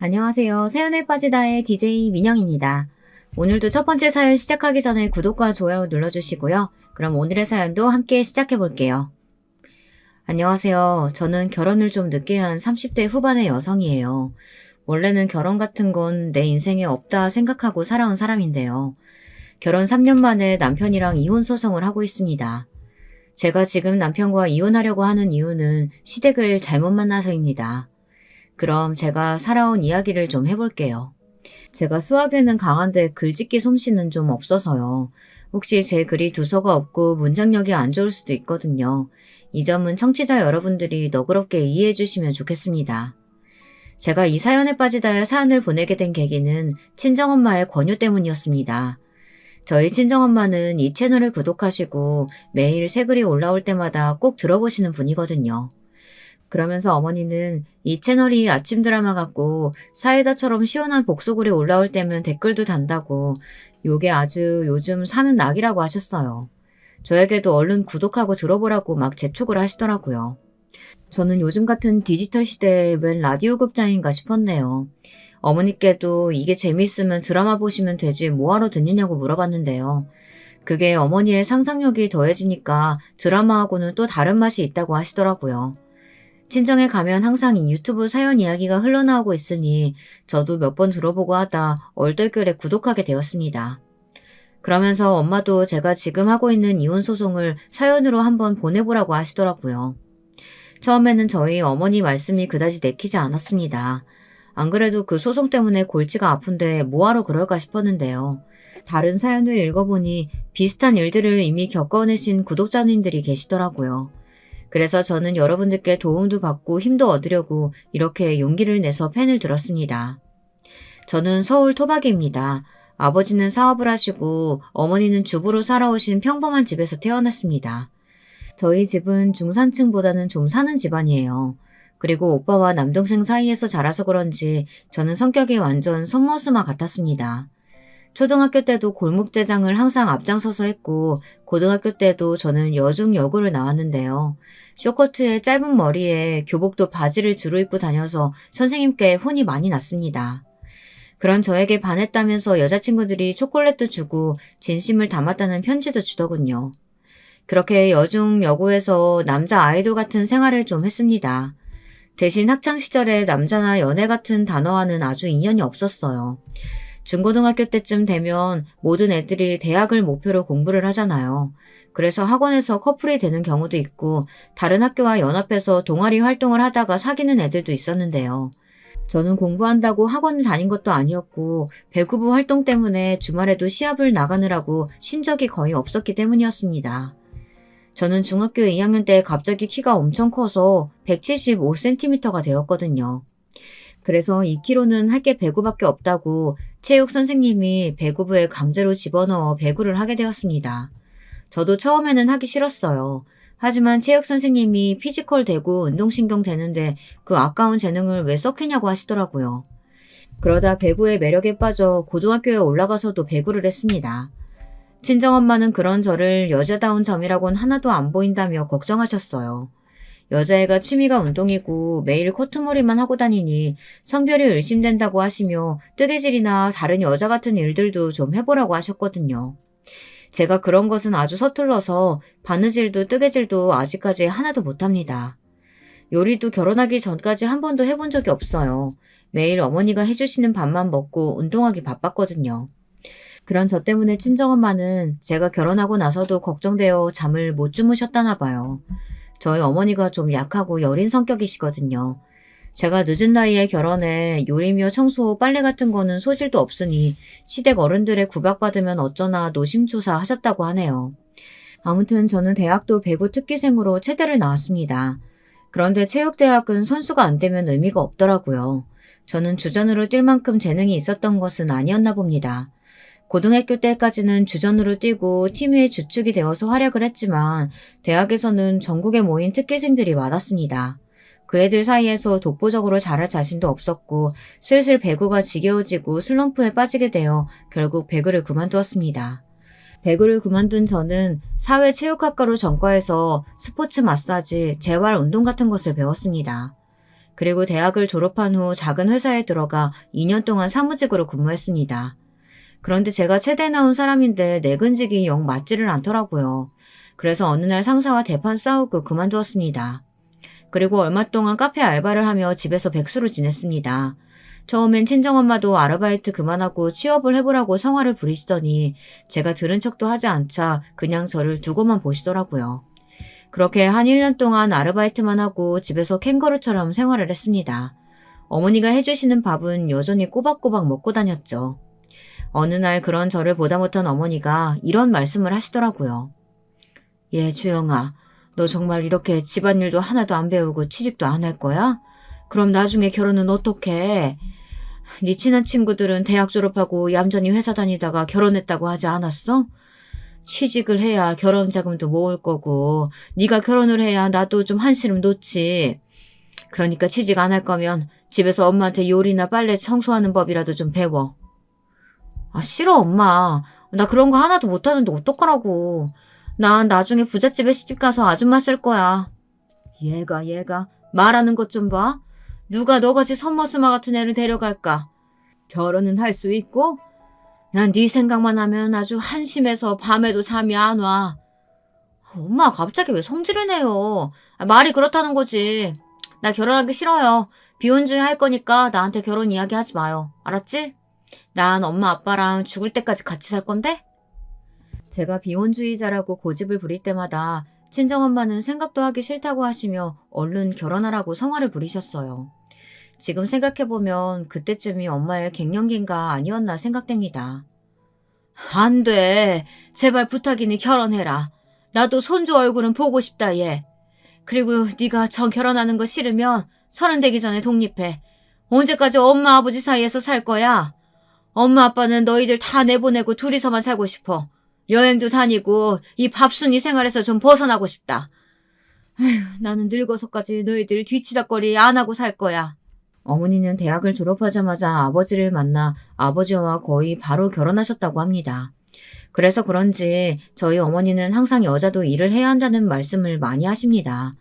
안녕하세요. 사연에 빠지다의 DJ 민영입니다. 오늘도 첫 번째 사연 시작하기 전에 구독과 좋아요 눌러주시고요. 그럼 오늘의 사연도 함께 시작해 볼게요. 안녕하세요. 저는 결혼을 좀 늦게 한 30대 후반의 여성이에요. 원래는 결혼 같은 건 내 인생에 없다 생각하고 살아온 사람인데요. 결혼 3년 만에 남편이랑 이혼 소송을 하고 있습니다. 제가 지금 남편과 이혼하려고 하는 이유는 시댁을 잘못 만나서입니다. 그럼 제가 살아온 이야기를 좀 해볼게요. 제가 수학에는 강한데 글짓기 솜씨는 좀 없어서요. 혹시 제 글이 두서가 없고 문장력이 안 좋을 수도 있거든요. 이 점은 청취자 여러분들이 너그럽게 이해해 주시면 좋겠습니다. 제가 이 사연에 빠지다의 사연을 보내게 된 계기는 친정엄마의 권유 때문이었습니다. 저희 친정엄마는 이 채널을 구독하시고 매일 새 글이 올라올 때마다 꼭 들어보시는 분이거든요. 그러면서 어머니는 이 채널이 아침 드라마 같고 사이다처럼 시원한 복수글이 올라올 때면 댓글도 단다고 요게 아주 요즘 사는 낙이라고 하셨어요. 저에게도 얼른 구독하고 들어보라고 막 재촉을 하시더라고요. 저는 요즘 같은 디지털 시대에 웬 라디오 극장인가 싶었네요. 어머니께도 이게 재미있으면 드라마 보시면 되지 뭐하러 듣느냐고 물어봤는데요. 그게 어머니의 상상력이 더해지니까 드라마하고는 또 다른 맛이 있다고 하시더라고요. 친정에 가면 항상 이 유튜브 사연 이야기가 흘러나오고 있으니 저도 몇 번 들어보고 하다 얼떨결에 구독하게 되었습니다. 그러면서 엄마도 제가 지금 하고 있는 이혼 소송을 사연으로 한번 보내보라고 하시더라고요. 처음에는 저희 어머니 말씀이 그다지 내키지 않았습니다. 안 그래도 그 소송 때문에 골치가 아픈데 뭐하러 그럴까 싶었는데요. 다른 사연을 읽어보니 비슷한 일들을 이미 겪어내신 구독자님들이 계시더라고요. 그래서 저는 여러분들께 도움도 받고 힘도 얻으려고 이렇게 용기를 내서 펜을 들었습니다. 저는 서울 토박이입니다. 아버지는 사업을 하시고 어머니는 주부로 살아오신 평범한 집에서 태어났습니다. 저희 집은 중산층보다는 좀 사는 집안이에요. 그리고 오빠와 남동생 사이에서 자라서 그런지 저는 성격이 완전 손머스마 같았습니다. 초등학교 때도 골목제장을 항상 앞장서서 했고 고등학교 때도 저는 여중 여고를 나왔는데요. 쇼커트에 짧은 머리에 교복도 바지를 주로 입고 다녀서 선생님께 혼이 많이 났습니다. 그런 저에게 반했다면서 여자친구들이 초콜릿도 주고 진심을 담았다는 편지도 주더군요. 그렇게 여중 여고에서 남자 아이돌 같은 생활을 좀 했습니다. 대신 학창시절에 남자나 연애 같은 단어와는 아주 인연이 없었어요. 중고등학교 때쯤 되면 모든 애들이 대학을 목표로 공부를 하잖아요. 그래서 학원에서 커플이 되는 경우도 있고 다른 학교와 연합해서 동아리 활동을 하다가 사귀는 애들도 있었는데요. 저는 공부한다고 학원을 다닌 것도 아니었고 배구부 활동 때문에 주말에도 시합을 나가느라고 쉰 적이 거의 없었기 때문이었습니다. 저는 중학교 2학년 때 갑자기 키가 엄청 커서 175cm가 되었거든요. 그래서 2kg는 할 게 배구밖에 없다고 체육 선생님이 배구부에 강제로 집어넣어 배구를 하게 되었습니다. 저도 처음에는 하기 싫었어요. 하지만 체육 선생님이 피지컬 되고 운동신경 되는데 그 아까운 재능을 왜 썩히냐고 하시더라고요. 그러다 배구의 매력에 빠져 고등학교에 올라가서도 배구를 했습니다. 친정엄마는 그런 저를 여자다운 점이라고는 하나도 안 보인다며 걱정하셨어요. 여자애가 취미가 운동이고 매일 코트머리만 하고 다니니 성별이 의심된다고 하시며 뜨개질이나 다른 여자 같은 일들도 좀 해보라고 하셨거든요. 제가 그런 것은 아주 서툴러서 바느질도 뜨개질도 아직까지 하나도 못합니다. 요리도 결혼하기 전까지 한 번도 해본 적이 없어요. 매일 어머니가 해주시는 밥만 먹고 운동하기 바빴거든요. 그런 저 때문에 친정엄마는 제가 결혼하고 나서도 걱정되어 잠을 못 주무셨다나 봐요. 저희 어머니가 좀 약하고 여린 성격이시거든요. 제가 늦은 나이에 결혼해 요리며 청소, 빨래 같은 거는 소질도 없으니 시댁 어른들의 구박받으면 어쩌나 노심초사 하셨다고 하네요. 아무튼 저는 대학도 배구 특기생으로 체대를 나왔습니다. 그런데 체육대학은 선수가 안 되면 의미가 없더라고요. 저는 주전으로 뛸 만큼 재능이 있었던 것은 아니었나 봅니다. 고등학교 때까지는 주전으로 뛰고 팀의 주축이 되어서 활약을 했지만 대학에서는 전국에 모인 특기생들이 많았습니다. 그 애들 사이에서 독보적으로 잘할 자신도 없었고 슬슬 배구가 지겨워지고 슬럼프에 빠지게 되어 결국 배구를 그만두었습니다. 배구를 그만둔 저는 사회체육학과로 전과해서 스포츠 마사지, 재활 운동 같은 것을 배웠습니다. 그리고 대학을 졸업한 후 작은 회사에 들어가 2년 동안 사무직으로 근무했습니다. 그런데 제가 체대에 나온 사람인데 내근직이 영 맞지를 않더라고요. 그래서 어느 날 상사와 대판 싸우고 그만두었습니다. 그리고 얼마 동안 카페 알바를 하며 집에서 백수로 지냈습니다. 처음엔 친정엄마도 아르바이트 그만하고 취업을 해보라고 성화를 부리시더니 제가 들은 척도 하지 않자 그냥 저를 두고만 보시더라고요. 그렇게 한 1년 동안 아르바이트만 하고 집에서 캥거루처럼 생활을 했습니다. 어머니가 해주시는 밥은 여전히 꼬박꼬박 먹고 다녔죠. 어느 날 그런 저를 보다 못한 어머니가 이런 말씀을 하시더라고요. 주영아, 너 정말 이렇게 집안일도 하나도 안 배우고 취직도 안 할 거야? 그럼 나중에 결혼은 어떡해? 네 친한 친구들은 대학 졸업하고 얌전히 회사 다니다가 결혼했다고 하지 않았어? 취직을 해야 결혼 자금도 모을 거고 네가 결혼을 해야 나도 좀 한시름 놓지. 그러니까 취직 안 할 거면 집에서 엄마한테 요리나 빨래 청소하는 법이라도 좀 배워. 싫어 엄마. 나 그런 거 하나도 못하는데 어떡하라고. 난 나중에 부잣집에 시집가서 아줌마 쓸 거야. 얘가 말하는 것 좀 봐. 누가 너같이 선머스마 같은 애를 데려갈까. 결혼은 할 수 있고 난 네 생각만 하면 아주 한심해서 밤에도 잠이 안 와. 엄마 갑자기 왜 성질을 내요. 말이 그렇다는 거지. 나 결혼하기 싫어요. 비혼주의 할 거니까 나한테 결혼 이야기 하지 마요. 알았지? 난 엄마 아빠랑 죽을 때까지 같이 살 건데? 제가 비혼주의자라고 고집을 부릴 때마다 친정엄마는 생각도 하기 싫다고 하시며 얼른 결혼하라고 성화를 부리셨어요. 지금 생각해보면 그때쯤이 엄마의 갱년기인가 아니었나 생각됩니다. 안 돼. 제발 부탁이니 결혼해라. 나도 손주 얼굴은 보고 싶다 얘. 그리고 네가 저 결혼하는 거 싫으면 30 되기 전에 독립해. 언제까지 엄마 아버지 사이에서 살 거야? 엄마 아빠는 너희들 다 내보내고 둘이서만 살고 싶어. 여행도 다니고 이 밥순이 생활에서 좀 벗어나고 싶다. 나는 늙어서까지 너희들 뒤치다꺼리 안 하고 살 거야. 어머니는 대학을 졸업하자마자 아버지를 만나 아버지와 거의 바로 결혼하셨다고 합니다. 그래서 그런지 저희 어머니는 항상 여자도 일을 해야 한다는 말씀을 많이 하십니다.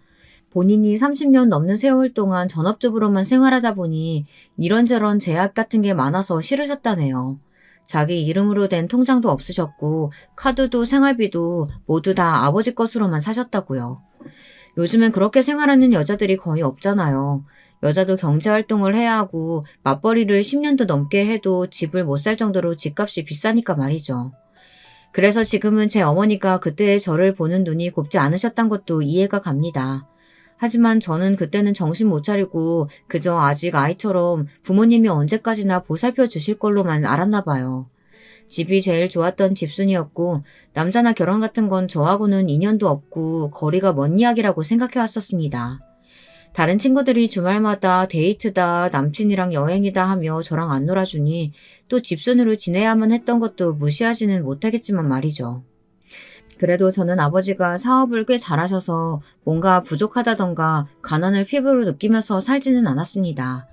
본인이 30년 넘는 세월 동안 전업주부로만 생활하다 보니 이런저런 제약 같은 게 많아서 싫으셨다네요. 자기 이름으로 된 통장도 없으셨고 카드도 생활비도 모두 다 아버지 것으로만 사셨다고요. 요즘엔 그렇게 생활하는 여자들이 거의 없잖아요. 여자도 경제활동을 해야 하고 맞벌이를 10년도 넘게 해도 집을 못 살 정도로 집값이 비싸니까 말이죠. 그래서 지금은 제 어머니가 그때의 저를 보는 눈이 곱지 않으셨단 것도 이해가 갑니다. 하지만 저는 그때는 정신 못 차리고 그저 아직 아이처럼 부모님이 언제까지나 보살펴 주실 걸로만 알았나 봐요. 집이 제일 좋았던 집순이었고 남자나 결혼 같은 건 저하고는 인연도 없고 거리가 먼 이야기라고 생각해 왔었습니다. 다른 친구들이 주말마다 데이트다, 남친이랑 여행이다 하며 저랑 안 놀아주니 또 집순으로 지내야만 했던 것도 무시하지는 못하겠지만 말이죠. 그래도 저는 아버지가 사업을 꽤 잘하셔서 뭔가 부족하다던가 가난을 피부로 느끼면서 살지는 않았습니다.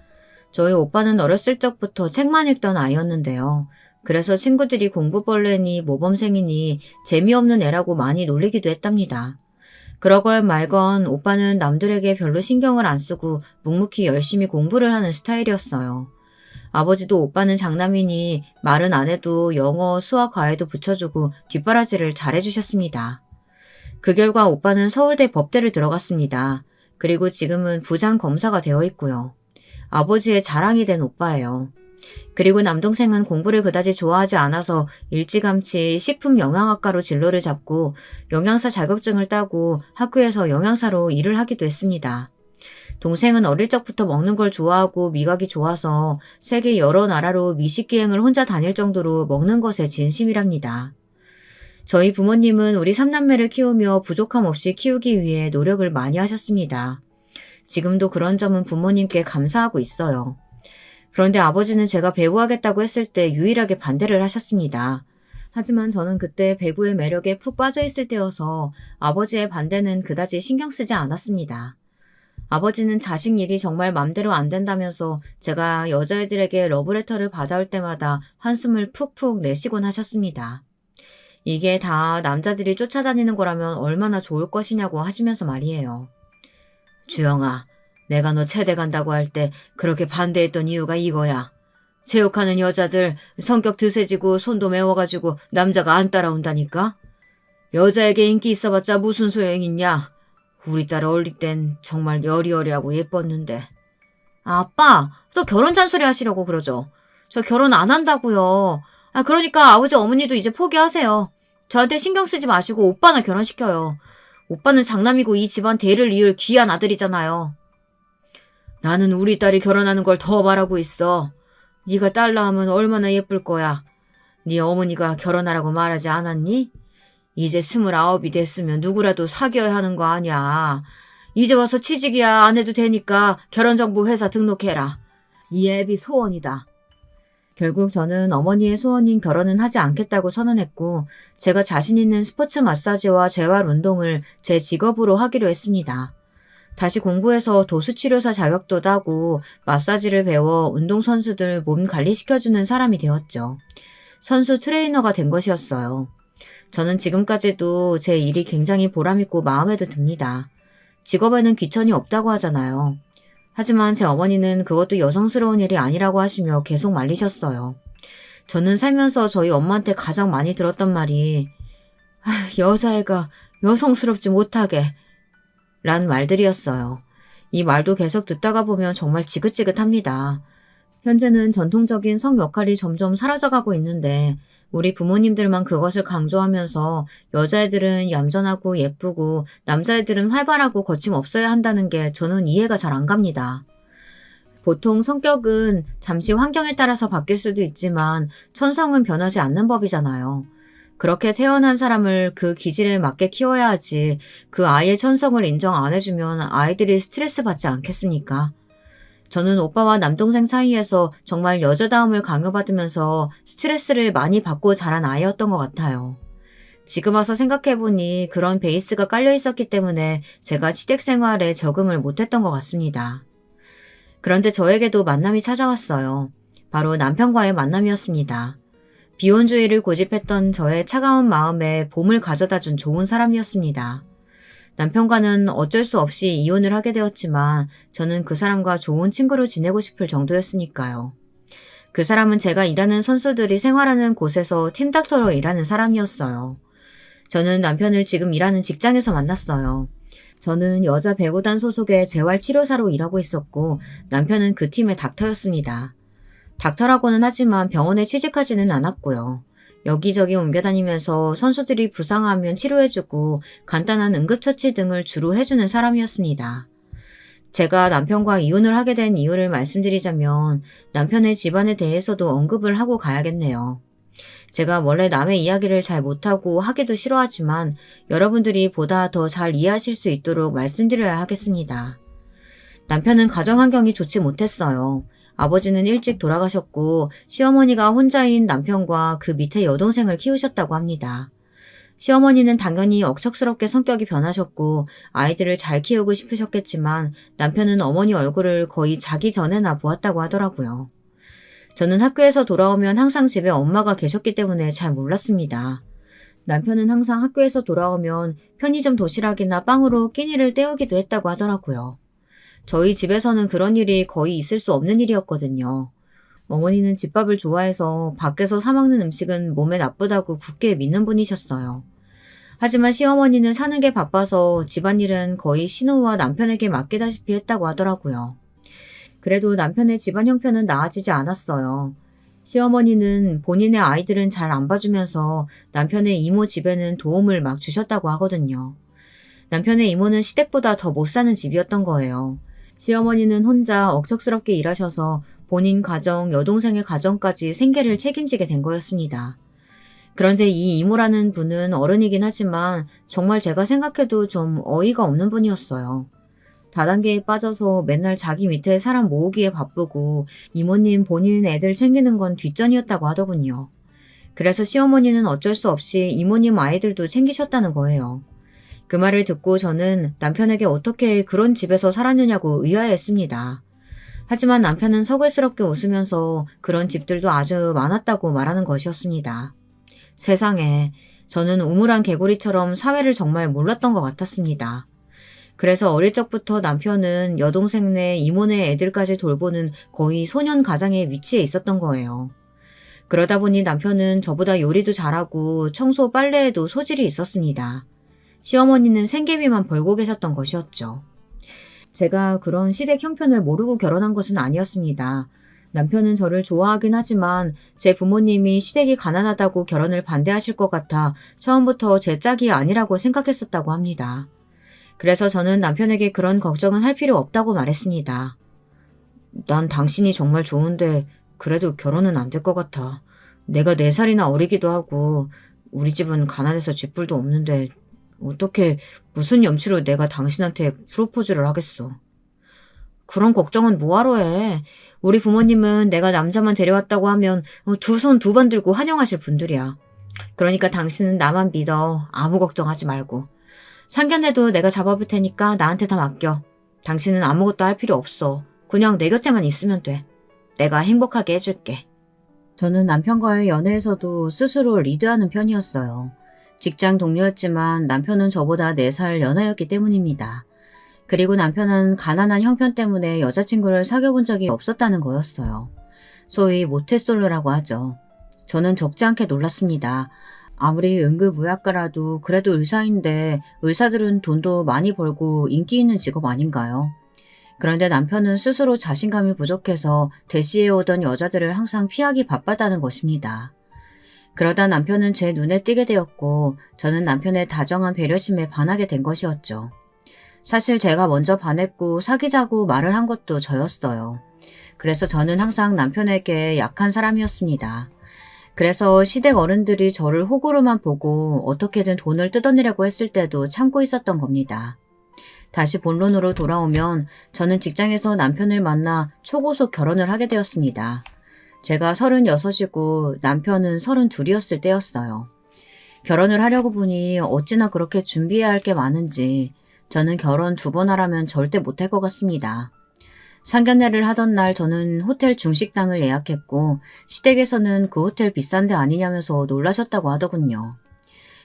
저희 오빠는 어렸을 적부터 책만 읽던 아이였는데요. 그래서 친구들이 공부벌레니 모범생이니 재미없는 애라고 많이 놀리기도 했답니다. 그러건 말건 오빠는 남들에게 별로 신경을 안 쓰고 묵묵히 열심히 공부를 하는 스타일이었어요. 아버지도 오빠는 장남이니 말은 안 해도 영어, 수학, 과외도 붙여주고 뒷바라지를 잘해주셨습니다. 그 결과 오빠는 서울대 법대를 들어갔습니다. 그리고 지금은 부장 검사가 되어 있고요. 아버지의 자랑이 된 오빠예요. 그리고 남동생은 공부를 그다지 좋아하지 않아서 일찌감치 식품영양학과로 진로를 잡고 영양사 자격증을 따고 학교에서 영양사로 일을 하기도 했습니다. 동생은 어릴 적부터 먹는 걸 좋아하고 미각이 좋아서 세계 여러 나라로 미식기행을 혼자 다닐 정도로 먹는 것에 진심이랍니다. 저희 부모님은 우리 3남매를 키우며 부족함 없이 키우기 위해 노력을 많이 하셨습니다. 지금도 그런 점은 부모님께 감사하고 있어요. 그런데 아버지는 제가 배구하겠다고 했을 때 유일하게 반대를 하셨습니다. 하지만 저는 그때 배구의 매력에 푹 빠져있을 때여서 아버지의 반대는 그다지 신경 쓰지 않았습니다. 아버지는 자식 일이 정말 맘대로 안 된다면서 제가 여자애들에게 러브레터를 받아올 때마다 한숨을 푹푹 내쉬곤 하셨습니다. 이게 다 남자들이 쫓아다니는 거라면 얼마나 좋을 것이냐고 하시면서 말이에요. 주영아, 내가 너 체대 간다고 할 때 그렇게 반대했던 이유가 이거야. 체육하는 여자들 성격 드세지고 손도 매워가지고 남자가 안 따라온다니까? 여자에게 인기 있어봤자 무슨 소용 있냐? 우리 딸 어릴 땐 정말 여리여리하고 예뻤는데. 아빠, 또 결혼 잔소리 하시려고 그러죠. 저 결혼 안 한다고요. 그러니까 아버지 어머니도 이제 포기하세요. 저한테 신경 쓰지 마시고 오빠나 결혼시켜요. 오빠는 장남이고 이 집안 대를 이을 귀한 아들이잖아요. 나는 우리 딸이 결혼하는 걸 더 바라고 있어. 네가 딸 낳으면 얼마나 예쁠 거야. 네 어머니가 결혼하라고 말하지 않았니? 이제 29이 됐으면 누구라도 사귀어야 하는 거 아니야. 이제 와서 취직이야 안 해도 되니까 결혼정보 회사 등록해라. 이 애비 소원이다. 결국 저는 어머니의 소원인 결혼은 하지 않겠다고 선언했고 제가 자신 있는 스포츠 마사지와 재활 운동을 제 직업으로 하기로 했습니다. 다시 공부해서 도수치료사 자격도 따고 마사지를 배워 운동선수들 몸 관리시켜주는 사람이 되었죠. 선수 트레이너가 된 것이었어요. 저는 지금까지도 제 일이 굉장히 보람있고 마음에도 듭니다. 직업에는 귀천이 없다고 하잖아요. 하지만 제 어머니는 그것도 여성스러운 일이 아니라고 하시며 계속 말리셨어요. 저는 살면서 저희 엄마한테 가장 많이 들었던 말이 여자애가 여성스럽지 못하게 라는 말들이었어요. 이 말도 계속 듣다가 보면 정말 지긋지긋합니다. 현재는 전통적인 성 역할이 점점 사라져가고 있는데 우리 부모님들만 그것을 강조하면서 여자애들은 얌전하고 예쁘고 남자애들은 활발하고 거침없어야 한다는 게 저는 이해가 잘 안 갑니다. 보통 성격은 잠시 환경에 따라서 바뀔 수도 있지만 천성은 변하지 않는 법이잖아요. 그렇게 태어난 사람을 그 기질에 맞게 키워야 하지 그 아이의 천성을 인정 안 해주면 아이들이 스트레스 받지 않겠습니까? 저는 오빠와 남동생 사이에서 정말 여자다움을 강요받으면서 스트레스를 많이 받고 자란 아이였던 것 같아요. 지금 와서 생각해보니 그런 베이스가 깔려 있었기 때문에 제가 시댁 생활에 적응을 못했던 것 같습니다. 그런데 저에게도 만남이 찾아왔어요. 바로 남편과의 만남이었습니다. 비혼주의를 고집했던 저의 차가운 마음에 봄을 가져다 준 좋은 사람이었습니다. 남편과는 어쩔 수 없이 이혼을 하게 되었지만 저는 그 사람과 좋은 친구로 지내고 싶을 정도였으니까요. 그 사람은 제가 일하는 선수들이 생활하는 곳에서 팀닥터로 일하는 사람이었어요. 저는 남편을 지금 일하는 직장에서 만났어요. 저는 여자 배구단 소속의 재활치료사로 일하고 있었고 남편은 그 팀의 닥터였습니다. 닥터라고는 하지만 병원에 취직하지는 않았고요. 여기저기 옮겨다니면서 선수들이 부상하면 치료해주고 간단한 응급처치 등을 주로 해주는 사람이었습니다. 제가 남편과 이혼을 하게 된 이유를 말씀드리자면 남편의 집안에 대해서도 언급을 하고 가야겠네요. 제가 원래 남의 이야기를 잘 못하고 하기도 싫어하지만 여러분들이 보다 더 잘 이해하실 수 있도록 말씀드려야 하겠습니다. 남편은 가정 환경이 좋지 못했어요. 아버지는 일찍 돌아가셨고 시어머니가 혼자인 남편과 그 밑에 여동생을 키우셨다고 합니다. 시어머니는 당연히 억척스럽게 성격이 변하셨고 아이들을 잘 키우고 싶으셨겠지만 남편은 어머니 얼굴을 거의 자기 전에나 보았다고 하더라고요. 저는 학교에서 돌아오면 항상 집에 엄마가 계셨기 때문에 잘 몰랐습니다. 남편은 항상 학교에서 돌아오면 편의점 도시락이나 빵으로 끼니를 때우기도 했다고 하더라고요. 저희 집에서는 그런 일이 거의 있을 수 없는 일이었거든요. 어머니는 집밥을 좋아해서 밖에서 사 먹는 음식은 몸에 나쁘다고 굳게 믿는 분이셨어요. 하지만 시어머니는 사는 게 바빠서 집안일은 거의 신우와 남편에게 맡기다시피 했다고 하더라고요. 그래도 남편의 집안 형편은 나아지지 않았어요. 시어머니는 본인의 아이들은 잘 안 봐주면서 남편의 이모 집에는 도움을 막 주셨다고 하거든요. 남편의 이모는 시댁보다 더 못 사는 집이었던 거예요. 시어머니는 혼자 억척스럽게 일하셔서 본인 가정, 여동생의 가정까지 생계를 책임지게 된 거였습니다. 그런데 이 이모라는 분은 어른이긴 하지만 정말 제가 생각해도 좀 어이가 없는 분이었어요. 다단계에 빠져서 맨날 자기 밑에 사람 모으기에 바쁘고 이모님 본인 애들 챙기는 건 뒷전이었다고 하더군요. 그래서 시어머니는 어쩔 수 없이 이모님 아이들도 챙기셨다는 거예요. 그 말을 듣고 저는 남편에게 어떻게 그런 집에서 살았느냐고 의아해했습니다. 하지만 남편은 서글스럽게 웃으면서 그런 집들도 아주 많았다고 말하는 것이었습니다. 세상에, 저는 우물안 개구리처럼 사회를 정말 몰랐던 것 같았습니다. 그래서 어릴 적부터 남편은 여동생네 이모네 애들까지 돌보는 거의 소년 가장의 위치에 있었던 거예요. 그러다 보니 남편은 저보다 요리도 잘하고 청소 빨래에도 소질이 있었습니다. 시어머니는 생계비만 벌고 계셨던 것이었죠. 제가 그런 시댁 형편을 모르고 결혼한 것은 아니었습니다. 남편은 저를 좋아하긴 하지만 제 부모님이 시댁이 가난하다고 결혼을 반대하실 것 같아 처음부터 제 짝이 아니라고 생각했었다고 합니다. 그래서 저는 남편에게 그런 걱정은 할 필요 없다고 말했습니다. 난 당신이 정말 좋은데 그래도 결혼은 안 될 것 같아. 내가 4살이나 어리기도 하고 우리 집은 가난해서 쥐뿔도 없는데 어떻게 무슨 염치로 내가 당신한테 프로포즈를 하겠어. 그런 걱정은 뭐하러 해. 우리 부모님은 내가 남자만 데려왔다고 하면 2손 2번 들고 환영하실 분들이야. 그러니까 당신은 나만 믿어. 아무 걱정하지 말고. 상견례도 내가 잡아볼 테니까 나한테 다 맡겨. 당신은 아무것도 할 필요 없어. 그냥 내 곁에만 있으면 돼. 내가 행복하게 해줄게. 저는 남편과의 연애에서도 스스로 리드하는 편이었어요. 직장 동료였지만 남편은 저보다 4살 연하였기 때문입니다. 그리고 남편은 가난한 형편 때문에 여자친구를 사귀어본 적이 없었다는 거였어요. 소위 모태솔로라고 하죠. 저는 적지 않게 놀랐습니다. 아무리 응급의학과라도 그래도 의사인데 의사들은 돈도 많이 벌고 인기 있는 직업 아닌가요? 그런데 남편은 스스로 자신감이 부족해서 대시해오던 여자들을 항상 피하기 바빴다는 것입니다. 그러다 남편은 제 눈에 띄게 되었고 저는 남편의 다정한 배려심에 반하게 된 것이었죠. 사실 제가 먼저 반했고 사귀자고 말을 한 것도 저였어요. 그래서 저는 항상 남편에게 약한 사람이었습니다. 그래서 시댁 어른들이 저를 호구로만 보고 어떻게든 돈을 뜯어내려고 했을 때도 참고 있었던 겁니다. 다시 본론으로 돌아오면 저는 직장에서 남편을 만나 초고속 결혼을 하게 되었습니다. 제가 36이고 남편은 32이었을 때였어요. 결혼을 하려고 보니 어찌나 그렇게 준비해야 할 게 많은지 저는 결혼 2번 하라면 절대 못할 것 같습니다. 상견례를 하던 날 저는 호텔 중식당을 예약했고 시댁에서는 그 호텔 비싼 데 아니냐면서 놀라셨다고 하더군요.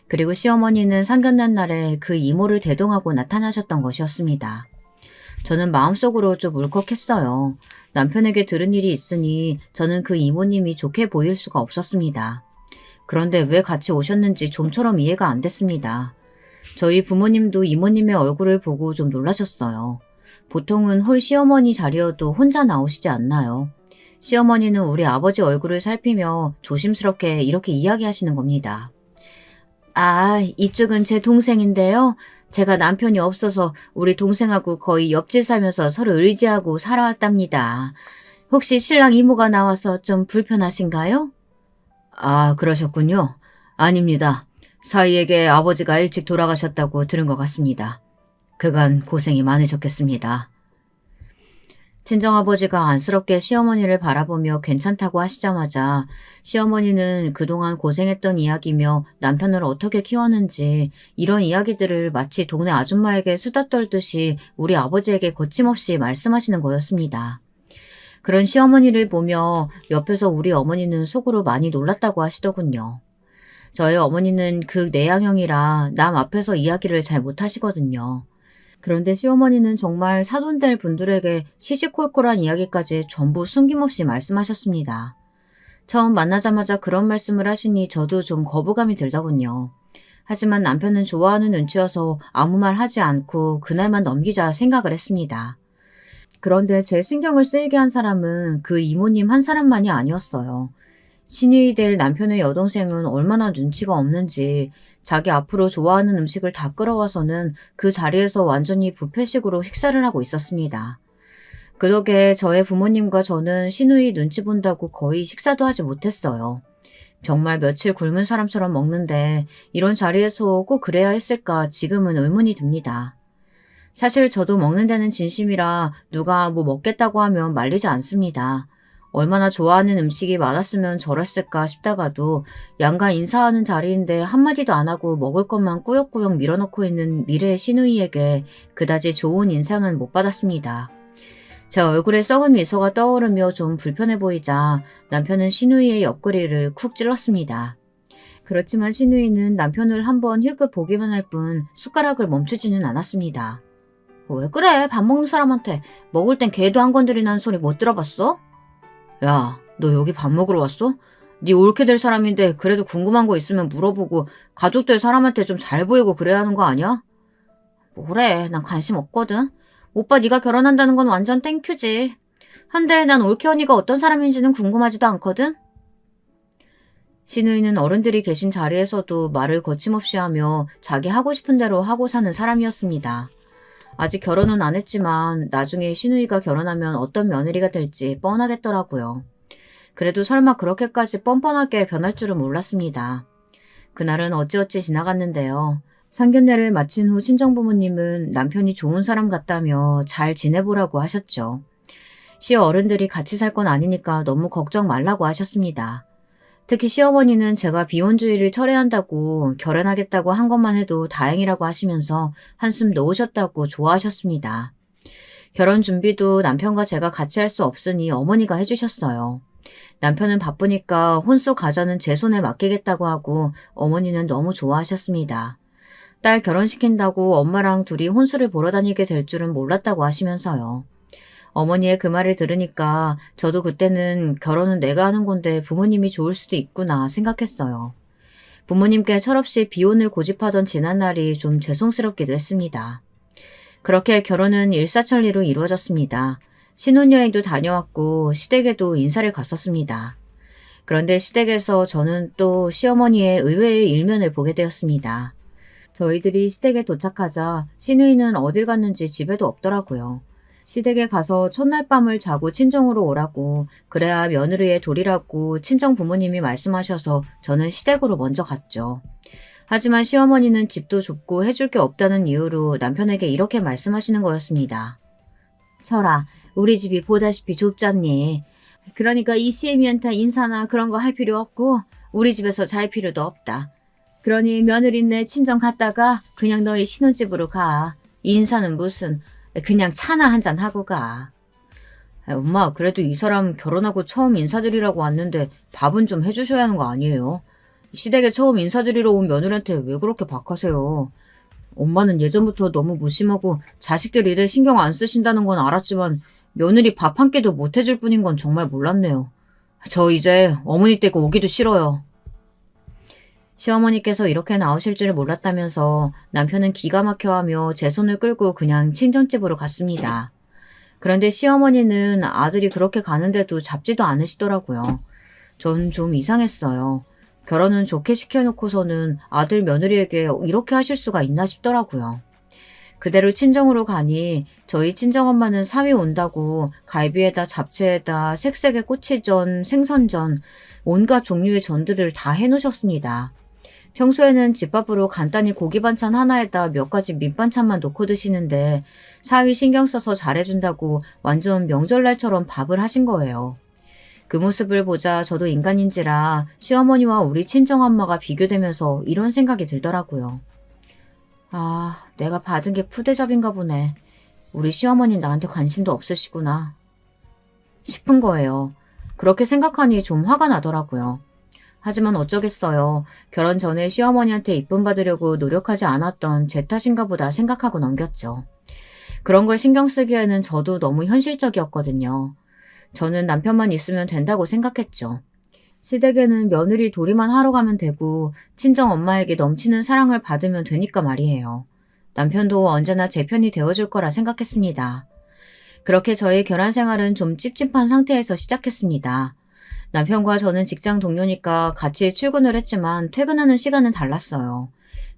그리고 시어머니는 상견례 날에 그 이모를 대동하고 나타나셨던 것이었습니다. 저는 마음속으로 좀 울컥했어요. 남편에게 들은 일이 있으니 저는 그 이모님이 좋게 보일 수가 없었습니다. 그런데 왜 같이 오셨는지 좀처럼 이해가 안 됐습니다. 저희 부모님도 이모님의 얼굴을 보고 좀 놀라셨어요. 보통은 홀 시어머니 자리여도 혼자 나오시지 않나요? 시어머니는 우리 아버지 얼굴을 살피며 조심스럽게 이렇게 이야기하시는 겁니다. 아, 이쪽은 제 동생인데요. 제가 남편이 없어서 우리 동생하고 거의 옆집 살면서 서로 의지하고 살아왔답니다. 혹시 신랑 이모가 나와서 좀 불편하신가요? 아, 그러셨군요. 아닙니다. 사위에게 아버지가 일찍 돌아가셨다고 들은 것 같습니다. 그간 고생이 많으셨겠습니다. 친정아버지가 안쓰럽게 시어머니를 바라보며 괜찮다고 하시자마자 시어머니는 그동안 고생했던 이야기며 남편을 어떻게 키웠는지 이런 이야기들을 마치 동네 아줌마에게 수다 떨듯이 우리 아버지에게 거침없이 말씀하시는 거였습니다. 그런 시어머니를 보며 옆에서 우리 어머니는 속으로 많이 놀랐다고 하시더군요. 저희 어머니는 그 내향형이라 남 앞에서 이야기를 잘 못하시거든요. 그런데 시어머니는 정말 사돈될 분들에게 시시콜콜한 이야기까지 전부 숨김없이 말씀하셨습니다. 처음 만나자마자 그런 말씀을 하시니 저도 좀 거부감이 들더군요. 하지만 남편은 좋아하는 눈치여서 아무 말 하지 않고 그날만 넘기자 생각을 했습니다. 그런데 제 신경을 쓰이게 한 사람은 그 이모님 한 사람만이 아니었어요. 신이 될 남편의 여동생은 얼마나 눈치가 없는지 자기 앞으로 좋아하는 음식을 다 끌어와서는 그 자리에서 완전히 뷔페식으로 식사를 하고 있었습니다. 그 덕에 저의 부모님과 저는 시누이 눈치 본다고 거의 식사도 하지 못했어요. 정말 며칠 굶은 사람처럼 먹는데 이런 자리에서 꼭 그래야 했을까 지금은 의문이 듭니다. 사실 저도 먹는 데는 진심이라 누가 뭐 먹겠다고 하면 말리지 않습니다. 얼마나 좋아하는 음식이 많았으면 저랬을까 싶다가도 양가 인사하는 자리인데 한마디도 안 하고 먹을 것만 꾸역꾸역 밀어넣고 있는 미래의 시누이에게 그다지 좋은 인상은 못 받았습니다. 제 얼굴에 썩은 미소가 떠오르며 좀 불편해 보이자 남편은 시누이의 옆구리를 쿡 찔렀습니다. 그렇지만 시누이는 남편을 한번 힐끗 보기만 할 뿐 숟가락을 멈추지는 않았습니다. 왜 그래? 밥 먹는 사람한테 먹을 땐 개도 안 건드리는 소리 못 들어봤어? 야, 너 여기 밥 먹으러 왔어? 네 옳게 될 사람인데 그래도 궁금한 거 있으면 물어보고 가족들 사람한테 좀 잘 보이고 그래야 하는 거 아니야? 뭐래, 난 관심 없거든. 오빠 네가 결혼한다는 건 완전 땡큐지. 한데 난 올케 언니가 어떤 사람인지는 궁금하지도 않거든. 신우이는 어른들이 계신 자리에서도 말을 거침없이 하며 자기 하고 싶은 대로 하고 사는 사람이었습니다. 아직 결혼은 안 했지만 나중에 신우이가 결혼하면 어떤 며느리가 될지 뻔하겠더라고요. 그래도 설마 그렇게까지 뻔뻔하게 변할 줄은 몰랐습니다. 그날은 어찌어찌 지나갔는데요. 상견례를 마친 후 친정부모님은 남편이 좋은 사람 같다며 잘 지내보라고 하셨죠. 시어른들이 같이 살 건 아니니까 너무 걱정 말라고 하셨습니다. 특히 시어머니는 제가 비혼주의를 철회한다고 결혼하겠다고 한 것만 해도 다행이라고 하시면서 한숨 놓으셨다고 좋아하셨습니다. 결혼 준비도 남편과 제가 같이 할 수 없으니 어머니가 해주셨어요. 남편은 바쁘니까 혼수 가자는 제 손에 맡기겠다고 하고 어머니는 너무 좋아하셨습니다. 딸 결혼시킨다고 엄마랑 둘이 혼수를 보러 다니게 될 줄은 몰랐다고 하시면서요. 어머니의 그 말을 들으니까 저도 그때는 결혼은 내가 하는 건데 부모님이 좋을 수도 있구나 생각했어요. 부모님께 철없이 비혼을 고집하던 지난날이 좀 죄송스럽기도 했습니다. 그렇게 결혼은 일사천리로 이루어졌습니다. 신혼여행도 다녀왔고 시댁에도 인사를 갔었습니다. 그런데 시댁에서 저는 또 시어머니의 의외의 일면을 보게 되었습니다. 저희들이 시댁에 도착하자 시누이는 어딜 갔는지 집에도 없더라고요. 시댁에 가서 첫날 밤을 자고 친정으로 오라고 그래야 며느리의 도리라고 친정 부모님이 말씀하셔서 저는 시댁으로 먼저 갔죠. 하지만 시어머니는 집도 좁고 해줄 게 없다는 이유로 남편에게 이렇게 말씀하시는 거였습니다. 철아, 우리 집이 보다시피 좁잖니. 그러니까 이 시애미한테 인사나 그런 거 할 필요 없고 우리 집에서 잘 필요도 없다. 그러니 며느리네 친정 갔다가 그냥 너희 신혼집으로 가. 인사는 무슨, 그냥 차나 한잔 하고 가. 엄마, 그래도 이 사람 결혼하고 처음 인사드리라고 왔는데 밥은 좀 해주셔야 하는 거 아니에요? 시댁에 처음 인사드리러 온 며느리한테 왜 그렇게 박하세요? 엄마는 예전부터 너무 무심하고 자식들 일에 신경 안 쓰신다는 건 알았지만 며느리 밥 한 끼도 못 해줄 뿐인 건 정말 몰랐네요. 저 이제 어머니 댁 오기도 싫어요. 시어머니께서 이렇게 나오실 줄 몰랐다면서 남편은 기가 막혀하며 제 손을 끌고 그냥 친정집으로 갔습니다. 그런데 시어머니는 아들이 그렇게 가는데도 잡지도 않으시더라고요. 전 좀 이상했어요. 결혼은 좋게 시켜놓고서는 아들 며느리에게 이렇게 하실 수가 있나 싶더라고요. 그대로 친정으로 가니 저희 친정엄마는 사위 온다고 갈비에다 잡채에다 색색의 꼬치전, 생선전, 온갖 종류의 전들을 다 해놓으셨습니다. 평소에는 집밥으로 간단히 고기 반찬 하나에다 몇 가지 밑반찬만 놓고 드시는데 사위 신경 써서 잘해준다고 완전 명절날처럼 밥을 하신 거예요. 그 모습을 보자 저도 인간인지라 시어머니와 우리 친정엄마가 비교되면서 이런 생각이 들더라고요. 아, 내가 받은 게 푸대접인가 보네. 우리 시어머니 나한테 관심도 없으시구나 싶은 거예요. 그렇게 생각하니 좀 화가 나더라고요. 하지만 어쩌겠어요. 결혼 전에 시어머니한테 이쁨 받으려고 노력하지 않았던 제 탓인가 보다 생각하고 넘겼죠. 그런 걸 신경 쓰기에는 저도 너무 현실적이었거든요. 저는 남편만 있으면 된다고 생각했죠. 시댁에는 며느리 도리만 하러 가면 되고 친정 엄마에게 넘치는 사랑을 받으면 되니까 말이에요. 남편도 언제나 제 편이 되어줄 거라 생각했습니다. 그렇게 저의 결혼 생활은 좀 찝찝한 상태에서 시작했습니다. 남편과 저는 직장 동료니까 같이 출근을 했지만 퇴근하는 시간은 달랐어요.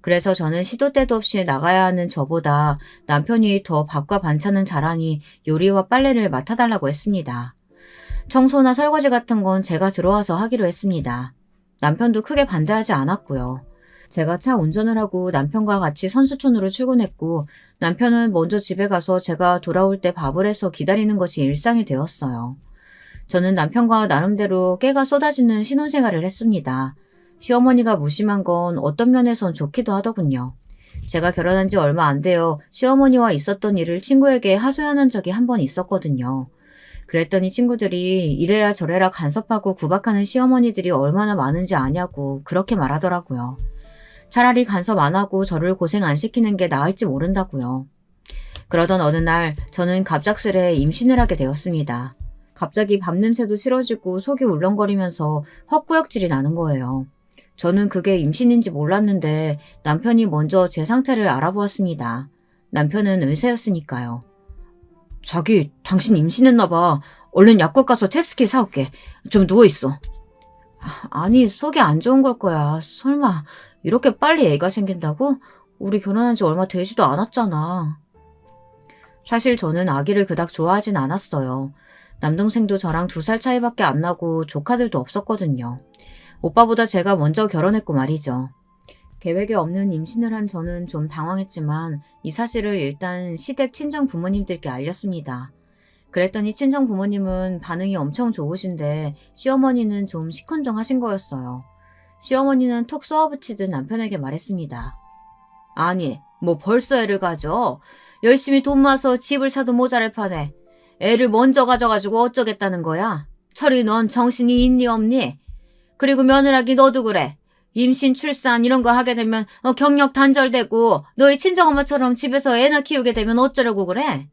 그래서 저는 시도 때도 없이 나가야 하는 저보다 남편이 더 밥과 반찬은 잘하니 요리와 빨래를 맡아달라고 했습니다. 청소나 설거지 같은 건 제가 들어와서 하기로 했습니다. 남편도 크게 반대하지 않았고요. 제가 차 운전을 하고 남편과 같이 선수촌으로 출근했고 남편은 먼저 집에 가서 제가 돌아올 때 밥을 해서 기다리는 것이 일상이 되었어요. 저는 남편과 나름대로 깨가 쏟아지는 신혼생활을 했습니다. 시어머니가 무심한 건 어떤 면에선 좋기도 하더군요. 제가 결혼한 지 얼마 안 되어 시어머니와 있었던 일을 친구에게 하소연한 적이 한 번 있었거든요. 그랬더니 친구들이 이래라 저래라 간섭하고 구박하는 시어머니들이 얼마나 많은지 아냐고 그렇게 말하더라고요. 차라리 간섭 안 하고 저를 고생 안 시키는 게 나을지 모른다고요. 그러던 어느 날 저는 갑작스레 임신을 하게 되었습니다. 갑자기 밥냄새도 싫어지고 속이 울렁거리면서 헛구역질이 나는 거예요. 저는 그게 임신인지 몰랐는데 남편이 먼저 제 상태를 알아보았습니다. 남편은 의사였으니까요. 자기, 당신 임신했나 봐. 얼른 약국 가서 테스트킷 사올게. 좀 누워있어. 아니, 속이 안 좋은 걸 거야. 설마 이렇게 빨리 애가 생긴다고? 우리 결혼한 지 얼마 되지도 않았잖아. 사실 저는 아기를 그닥 좋아하진 않았어요. 남동생도 저랑 2살 차이밖에 안 나고 조카들도 없었거든요. 오빠보다 제가 먼저 결혼했고 말이죠. 계획에 없는 임신을 한 저는 좀 당황했지만 이 사실을 일단 시댁 친정 부모님들께 알렸습니다. 그랬더니 친정 부모님은 반응이 엄청 좋으신데 시어머니는 좀 시큰둥하신 거였어요. 시어머니는 톡 쏘아붙이듯 남편에게 말했습니다. 아니, 뭐 벌써 애를 가져? 열심히 돈 모아서 집을 사도 모자랄 판에 애를 먼저 가져가지고 어쩌겠다는 거야? 철이 넌 정신이 있니 없니? 그리고 며느라기 너도 그래. 임신, 출산 이런 거 하게 되면 경력 단절되고 너희 친정엄마처럼 집에서 애나 키우게 되면 어쩌려고 그래?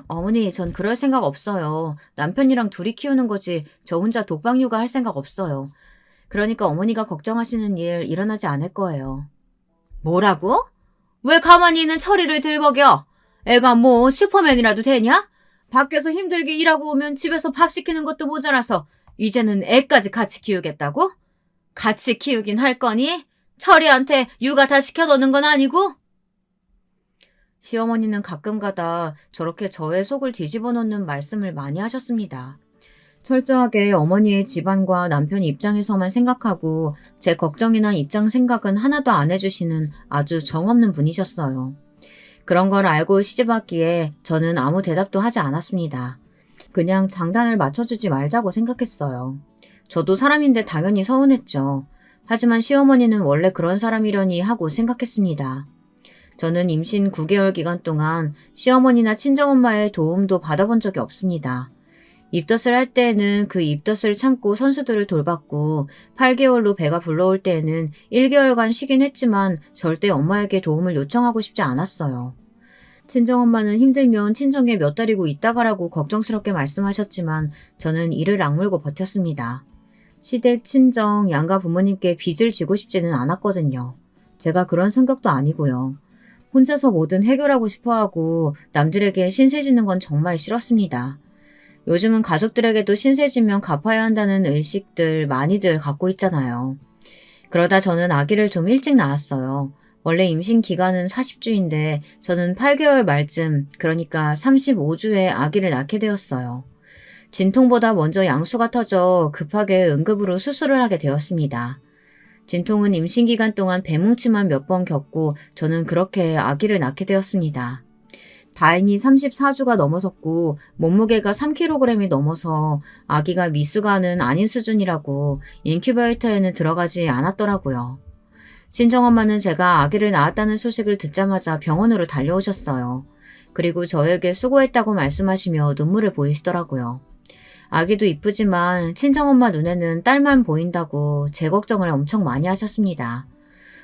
어머니, 전 그럴 생각 없어요. 남편이랑 둘이 키우는 거지 저 혼자 독박 육아할 생각 없어요. 그러니까 어머니가 걱정하시는 일 일어나지 않을 거예요. 뭐라고? 왜 가만히 있는 철이를 들먹여? 애가 뭐 슈퍼맨이라도 되냐? 밖에서 힘들게 일하고 오면 집에서 밥 시키는 것도 모자라서 이제는 애까지 같이 키우겠다고? 같이 키우긴 할 거니? 철이한테 육아 다 시켜놓는 건 아니고? 시어머니는 가끔가다 저렇게 저의 속을 뒤집어 놓는 말씀을 많이 하셨습니다. 철저하게 어머니의 집안과 남편 입장에서만 생각하고 제 걱정이나 입장 생각은 하나도 안 해주시는 아주 정없는 분이셨어요. 그런 걸 알고 시집왔기에 저는 아무 대답도 하지 않았습니다. 그냥 장단을 맞춰주지 말자고 생각했어요. 저도 사람인데 당연히 서운했죠. 하지만 시어머니는 원래 그런 사람이려니 하고 생각했습니다. 저는 임신 9개월 기간 동안 시어머니나 친정엄마의 도움도 받아본 적이 없습니다. 입덧을 할 때에는 그 입덧을 참고 선수들을 돌봤고 8개월로 배가 불러올 때에는 1개월간 쉬긴 했지만 절대 엄마에게 도움을 요청하고 싶지 않았어요. 친정엄마는 힘들면 친정에 몇 달이고 있다 가라고 걱정스럽게 말씀하셨지만 저는 이를 악물고 버텼습니다. 시댁, 친정, 양가 부모님께 빚을 지고 싶지는 않았거든요. 제가 그런 성격도 아니고요. 혼자서 뭐든 해결하고 싶어하고 남들에게 신세지는 건 정말 싫었습니다. 요즘은 가족들에게도 신세지면 갚아야 한다는 의식들 많이들 갖고 있잖아요. 그러다 저는 아기를 좀 일찍 낳았어요. 원래 임신 기간은 40주인데 저는 8개월 말쯤, 그러니까 35주에 아기를 낳게 되었어요. 진통보다 먼저 양수가 터져 급하게 응급으로 수술을 하게 되었습니다. 진통은 임신 기간 동안 배뭉치만 몇 번 겪고 저는 그렇게 아기를 낳게 되었습니다. 다행히 34주가 넘어섰고 몸무게가 3kg이 넘어서 아기가 미수가는 아닌 수준이라고 인큐베이터에는 들어가지 않았더라고요. 친정엄마는 제가 아기를 낳았다는 소식을 듣자마자 병원으로 달려오셨어요. 그리고 저에게 수고했다고 말씀하시며 눈물을 보이시더라고요. 아기도 이쁘지만 친정엄마 눈에는 딸만 보인다고 제 걱정을 엄청 많이 하셨습니다.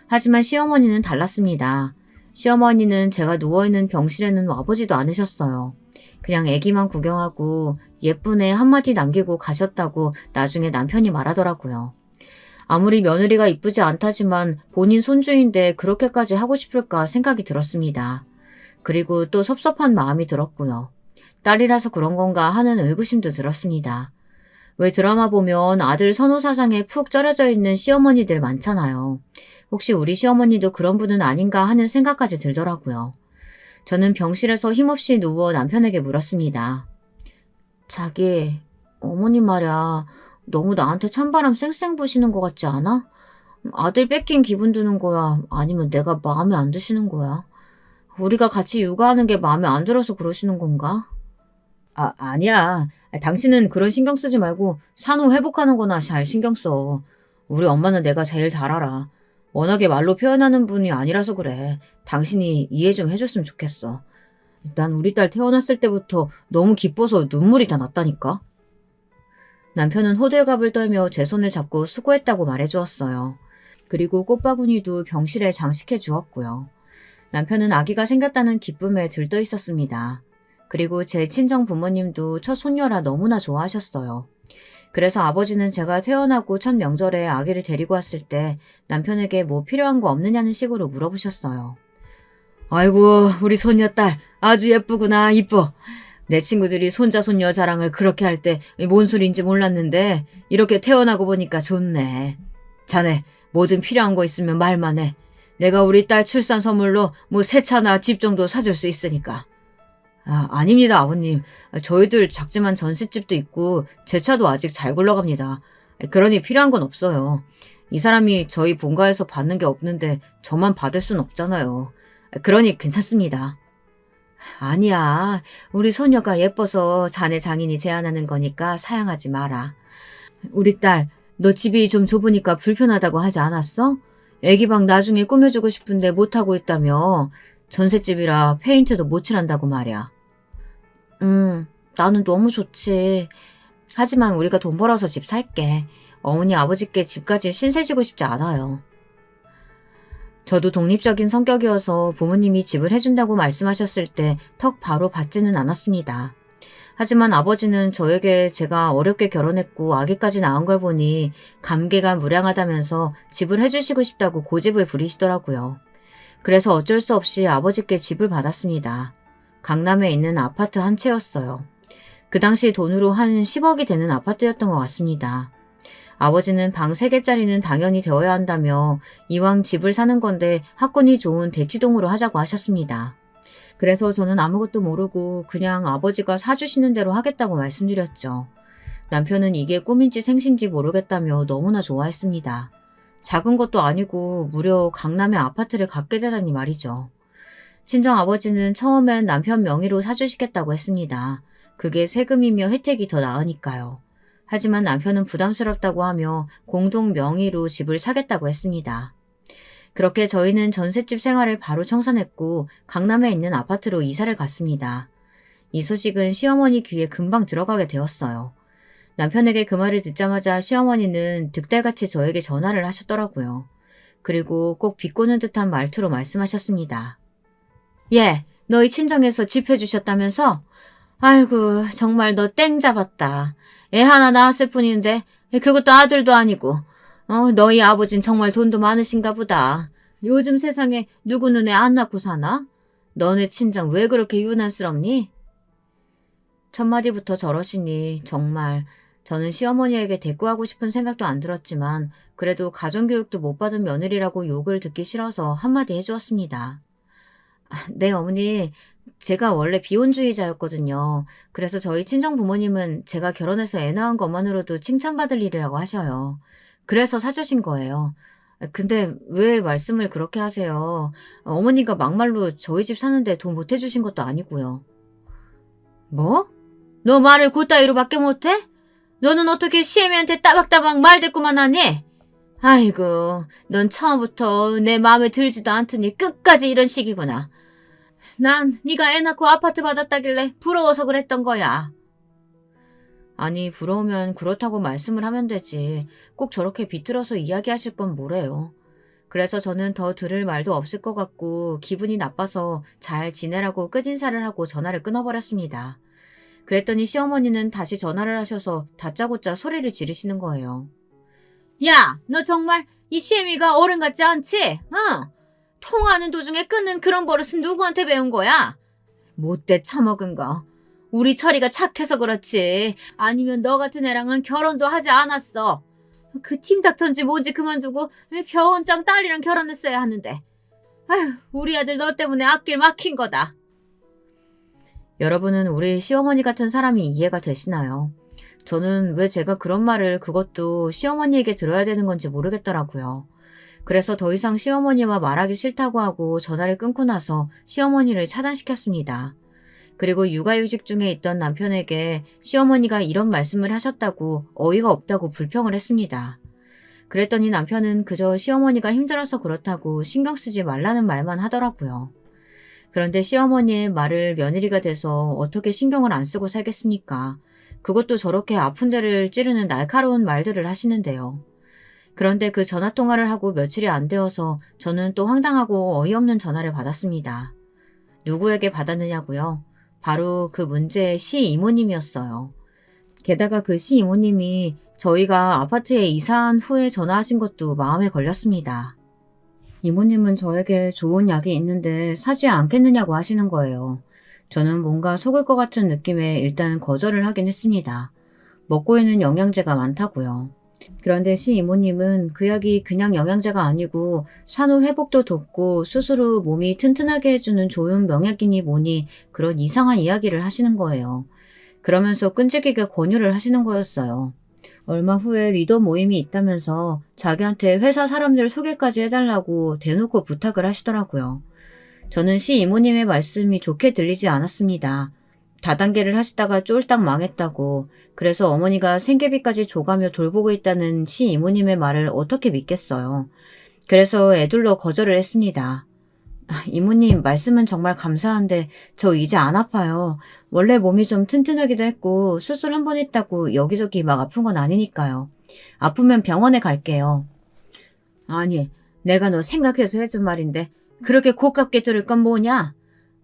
하지만 시어머니는 달랐습니다. 시어머니는 제가 누워있는 병실에는 와보지도 않으셨어요. 그냥 아기만 구경하고 예쁜 애 한마디 남기고 가셨다고 나중에 남편이 말하더라고요. 아무리 며느리가 이쁘지 않다지만 본인 손주인데 그렇게까지 하고 싶을까 생각이 들었습니다. 그리고 또 섭섭한 마음이 들었고요. 딸이라서 그런 건가 하는 의구심도 들었습니다. 왜 드라마 보면 아들 선호사상에 푹 쩔어져 있는 시어머니들 많잖아요. 혹시 우리 시어머니도 그런 분은 아닌가 하는 생각까지 들더라고요. 저는 병실에서 힘없이 누워 남편에게 물었습니다. 자기, 어머니 말야, 너무 나한테 찬바람 쌩쌩 부시는 것 같지 않아? 아들 뺏긴 기분 드는 거야? 아니면 내가 마음에 안 드시는 거야? 우리가 같이 육아하는 게 마음에 안 들어서 그러시는 건가? 아니야. 당신은 그런 신경 쓰지 말고 산후 회복하는 거나 잘 신경 써. 우리 엄마는 내가 제일 잘 알아. 워낙에 말로 표현하는 분이 아니라서 그래. 당신이 이해 좀 해줬으면 좋겠어. 난 우리 딸 태어났을 때부터 너무 기뻐서 눈물이 다 났다니까. 남편은 호들갑을 떨며 제 손을 잡고 수고했다고 말해주었어요. 그리고 꽃바구니도 병실에 장식해 주었고요. 남편은 아기가 생겼다는 기쁨에 들떠 있었습니다. 그리고 제 친정 부모님도 첫 손녀라 너무나 좋아하셨어요. 그래서 아버지는 제가 퇴원하고 첫 명절에 아기를 데리고 왔을 때 남편에게 뭐 필요한 거 없느냐는 식으로 물어보셨어요. 아이고, 우리 손녀딸 아주 예쁘구나, 이뻐. 내 친구들이 손자 손녀 자랑을 그렇게 할 때 뭔 소린지 몰랐는데 이렇게 태어나고 보니까 좋네. 자네 뭐든 필요한 거 있으면 말만 해. 내가 우리 딸 출산 선물로 뭐 새 차나 집 정도 사줄 수 있으니까. 아닙니다, 아버님. 저희들 작지만 전셋집도 있고 제 차도 아직 잘 굴러갑니다. 그러니 필요한 건 없어요. 이 사람이 저희 본가에서 받는 게 없는데 저만 받을 순 없잖아요. 그러니 괜찮습니다. 아니야. 우리 소녀가 예뻐서 자네 장인이 제안하는 거니까 사양하지 마라. 우리 딸, 너 집이 좀 좁으니까 불편하다고 하지 않았어? 애기방 나중에 꾸며주고 싶은데 못하고 있다며. 전셋집이라 페인트도 못 칠한다고 말이야. 나는 너무 좋지. 하지만 우리가 돈 벌어서 집 살게. 어머니 아버지께 집까지 신세 지고 싶지 않아요. 저도 독립적인 성격이어서 부모님이 집을 해준다고 말씀하셨을 때 턱 바로 받지는 않았습니다. 하지만 아버지는 저에게 제가 어렵게 결혼했고 아기까지 낳은 걸 보니 감개가 무량하다면서 집을 해주시고 싶다고 고집을 부리시더라고요. 그래서 어쩔 수 없이 아버지께 집을 받았습니다. 강남에 있는 아파트 한 채였어요. 그 당시 돈으로 한 10억이 되는 아파트였던 것 같습니다. 아버지는 방 3개짜리는 당연히 되어야 한다며 이왕 집을 사는 건데 학군이 좋은 대치동으로 하자고 하셨습니다. 그래서 저는 아무것도 모르고 그냥 아버지가 사주시는 대로 하겠다고 말씀드렸죠. 남편은 이게 꿈인지 생신지 모르겠다며 너무나 좋아했습니다. 작은 것도 아니고 무려 강남에 아파트를 갖게 되다니 말이죠. 친정아버지는 처음엔 남편 명의로 사주시겠다고 했습니다. 그게 세금이며 혜택이 더 나으니까요. 하지만 남편은 부담스럽다고 하며 공동 명의로 집을 사겠다고 했습니다. 그렇게 저희는 전셋집 생활을 바로 청산했고 강남에 있는 아파트로 이사를 갔습니다. 이 소식은 시어머니 귀에 금방 들어가게 되었어요. 남편에게 그 말을 듣자마자 시어머니는 득달같이 저에게 전화를 하셨더라고요. 그리고 꼭 비꼬는 듯한 말투로 말씀하셨습니다. 예, 너희 친정에서 집 해주셨다면서? 아이고, 정말 너 땡 잡았다. 애 하나 낳았을 뿐인데 그것도 아들도 아니고. 너희 아버진 정말 돈도 많으신가 보다. 요즘 세상에 누구는 애 안 낳고 사나? 너네 친정 왜 그렇게 유난스럽니? 첫마디부터 저러시니 정말 저는 시어머니에게 대꾸하고 싶은 생각도 안 들었지만 그래도 가정교육도 못 받은 며느리라고 욕을 듣기 싫어서 한마디 해주었습니다. 네, 어머니. 제가 원래 비혼주의자였거든요. 그래서 저희 친정 부모님은 제가 결혼해서 애 낳은 것만으로도 칭찬받을 일이라고 하셔요. 그래서 사주신 거예요. 근데 왜 말씀을 그렇게 하세요? 어머니가 막말로 저희 집 사는데 돈 못 해주신 것도 아니고요. 뭐? 너 말을 그따위로밖에 못해? 너는 어떻게 시애미한테 따박따박 말대꾸만 하니? 아이고, 넌 처음부터 내 마음에 들지도 않더니 끝까지 이런 식이구나. 난 네가 애 낳고 아파트 받았다길래 부러워서 그랬던 거야. 아니, 부러우면 그렇다고 말씀을 하면 되지. 꼭 저렇게 비틀어서 이야기하실 건 뭐래요. 그래서 저는 더 들을 말도 없을 것 같고 기분이 나빠서 잘 지내라고 끝인사를 하고 전화를 끊어버렸습니다. 그랬더니 시어머니는 다시 전화를 하셔서 다짜고짜 소리를 지르시는 거예요. 야, 너 정말 이 시애미가 어른 같지 않지? 응? 통화하는 도중에 끊는 그런 버릇은 누구한테 배운 거야? 못돼 처먹은 거. 우리 철이가 착해서 그렇지. 아니면 너 같은 애랑은 결혼도 하지 않았어. 그 팀닥터인지 뭔지 그만두고 병원장 딸이랑 결혼했어야 하는데. 아휴, 우리 아들 너 때문에 앞길 막힌 거다. 여러분은 우리 시어머니 같은 사람이 이해가 되시나요? 저는 왜 제가 그런 말을 그것도 시어머니에게 들어야 되는 건지 모르겠더라고요. 그래서 더 이상 시어머니와 말하기 싫다고 하고 전화를 끊고 나서 시어머니를 차단시켰습니다. 그리고 육아휴직 중에 있던 남편에게 시어머니가 이런 말씀을 하셨다고 어이가 없다고 불평을 했습니다. 그랬더니 남편은 그저 시어머니가 힘들어서 그렇다고 신경 쓰지 말라는 말만 하더라고요. 그런데 시어머니의 말을 며느리가 돼서 어떻게 신경을 안 쓰고 살겠습니까? 그것도 저렇게 아픈 데를 찌르는 날카로운 말들을 하시는데요. 그런데 그 전화 통화를 하고 며칠이 안 되어서 저는 또 황당하고 어이없는 전화를 받았습니다. 누구에게 받았느냐고요? 바로 그 문제의 시이모님이었어요. 게다가 그 시이모님이 저희가 아파트에 이사한 후에 전화하신 것도 마음에 걸렸습니다. 이모님은 저에게 좋은 약이 있는데 사지 않겠느냐고 하시는 거예요. 저는 뭔가 속을 것 같은 느낌에 일단 거절을 하긴 했습니다. 먹고 있는 영양제가 많다고요. 그런데 시이모님은 그 약이 그냥 영양제가 아니고 산후 회복도 돕고 스스로 몸이 튼튼하게 해주는 좋은 명약이니 뭐니 그런 이상한 이야기를 하시는 거예요. 그러면서 끈질기게 권유를 하시는 거였어요. 얼마 후에 리더 모임이 있다면서 자기한테 회사 사람들 소개까지 해달라고 대놓고 부탁을 하시더라고요. 저는 시이모님의 말씀이 좋게 들리지 않았습니다. 다단계를 하시다가 쫄딱 망했다고, 그래서 어머니가 생계비까지 줘가며 돌보고 있다는 시이모님의 말을 어떻게 믿겠어요. 그래서 애둘러 거절을 했습니다. 이모님, 말씀은 정말 감사한데 저 이제 안 아파요. 원래 몸이 좀 튼튼하기도 했고 수술 한 번 했다고 여기저기 막 아픈 건 아니니까요. 아프면 병원에 갈게요. 아니, 내가 너 생각해서 해준 말인데 그렇게 고깝게 들을 건 뭐냐?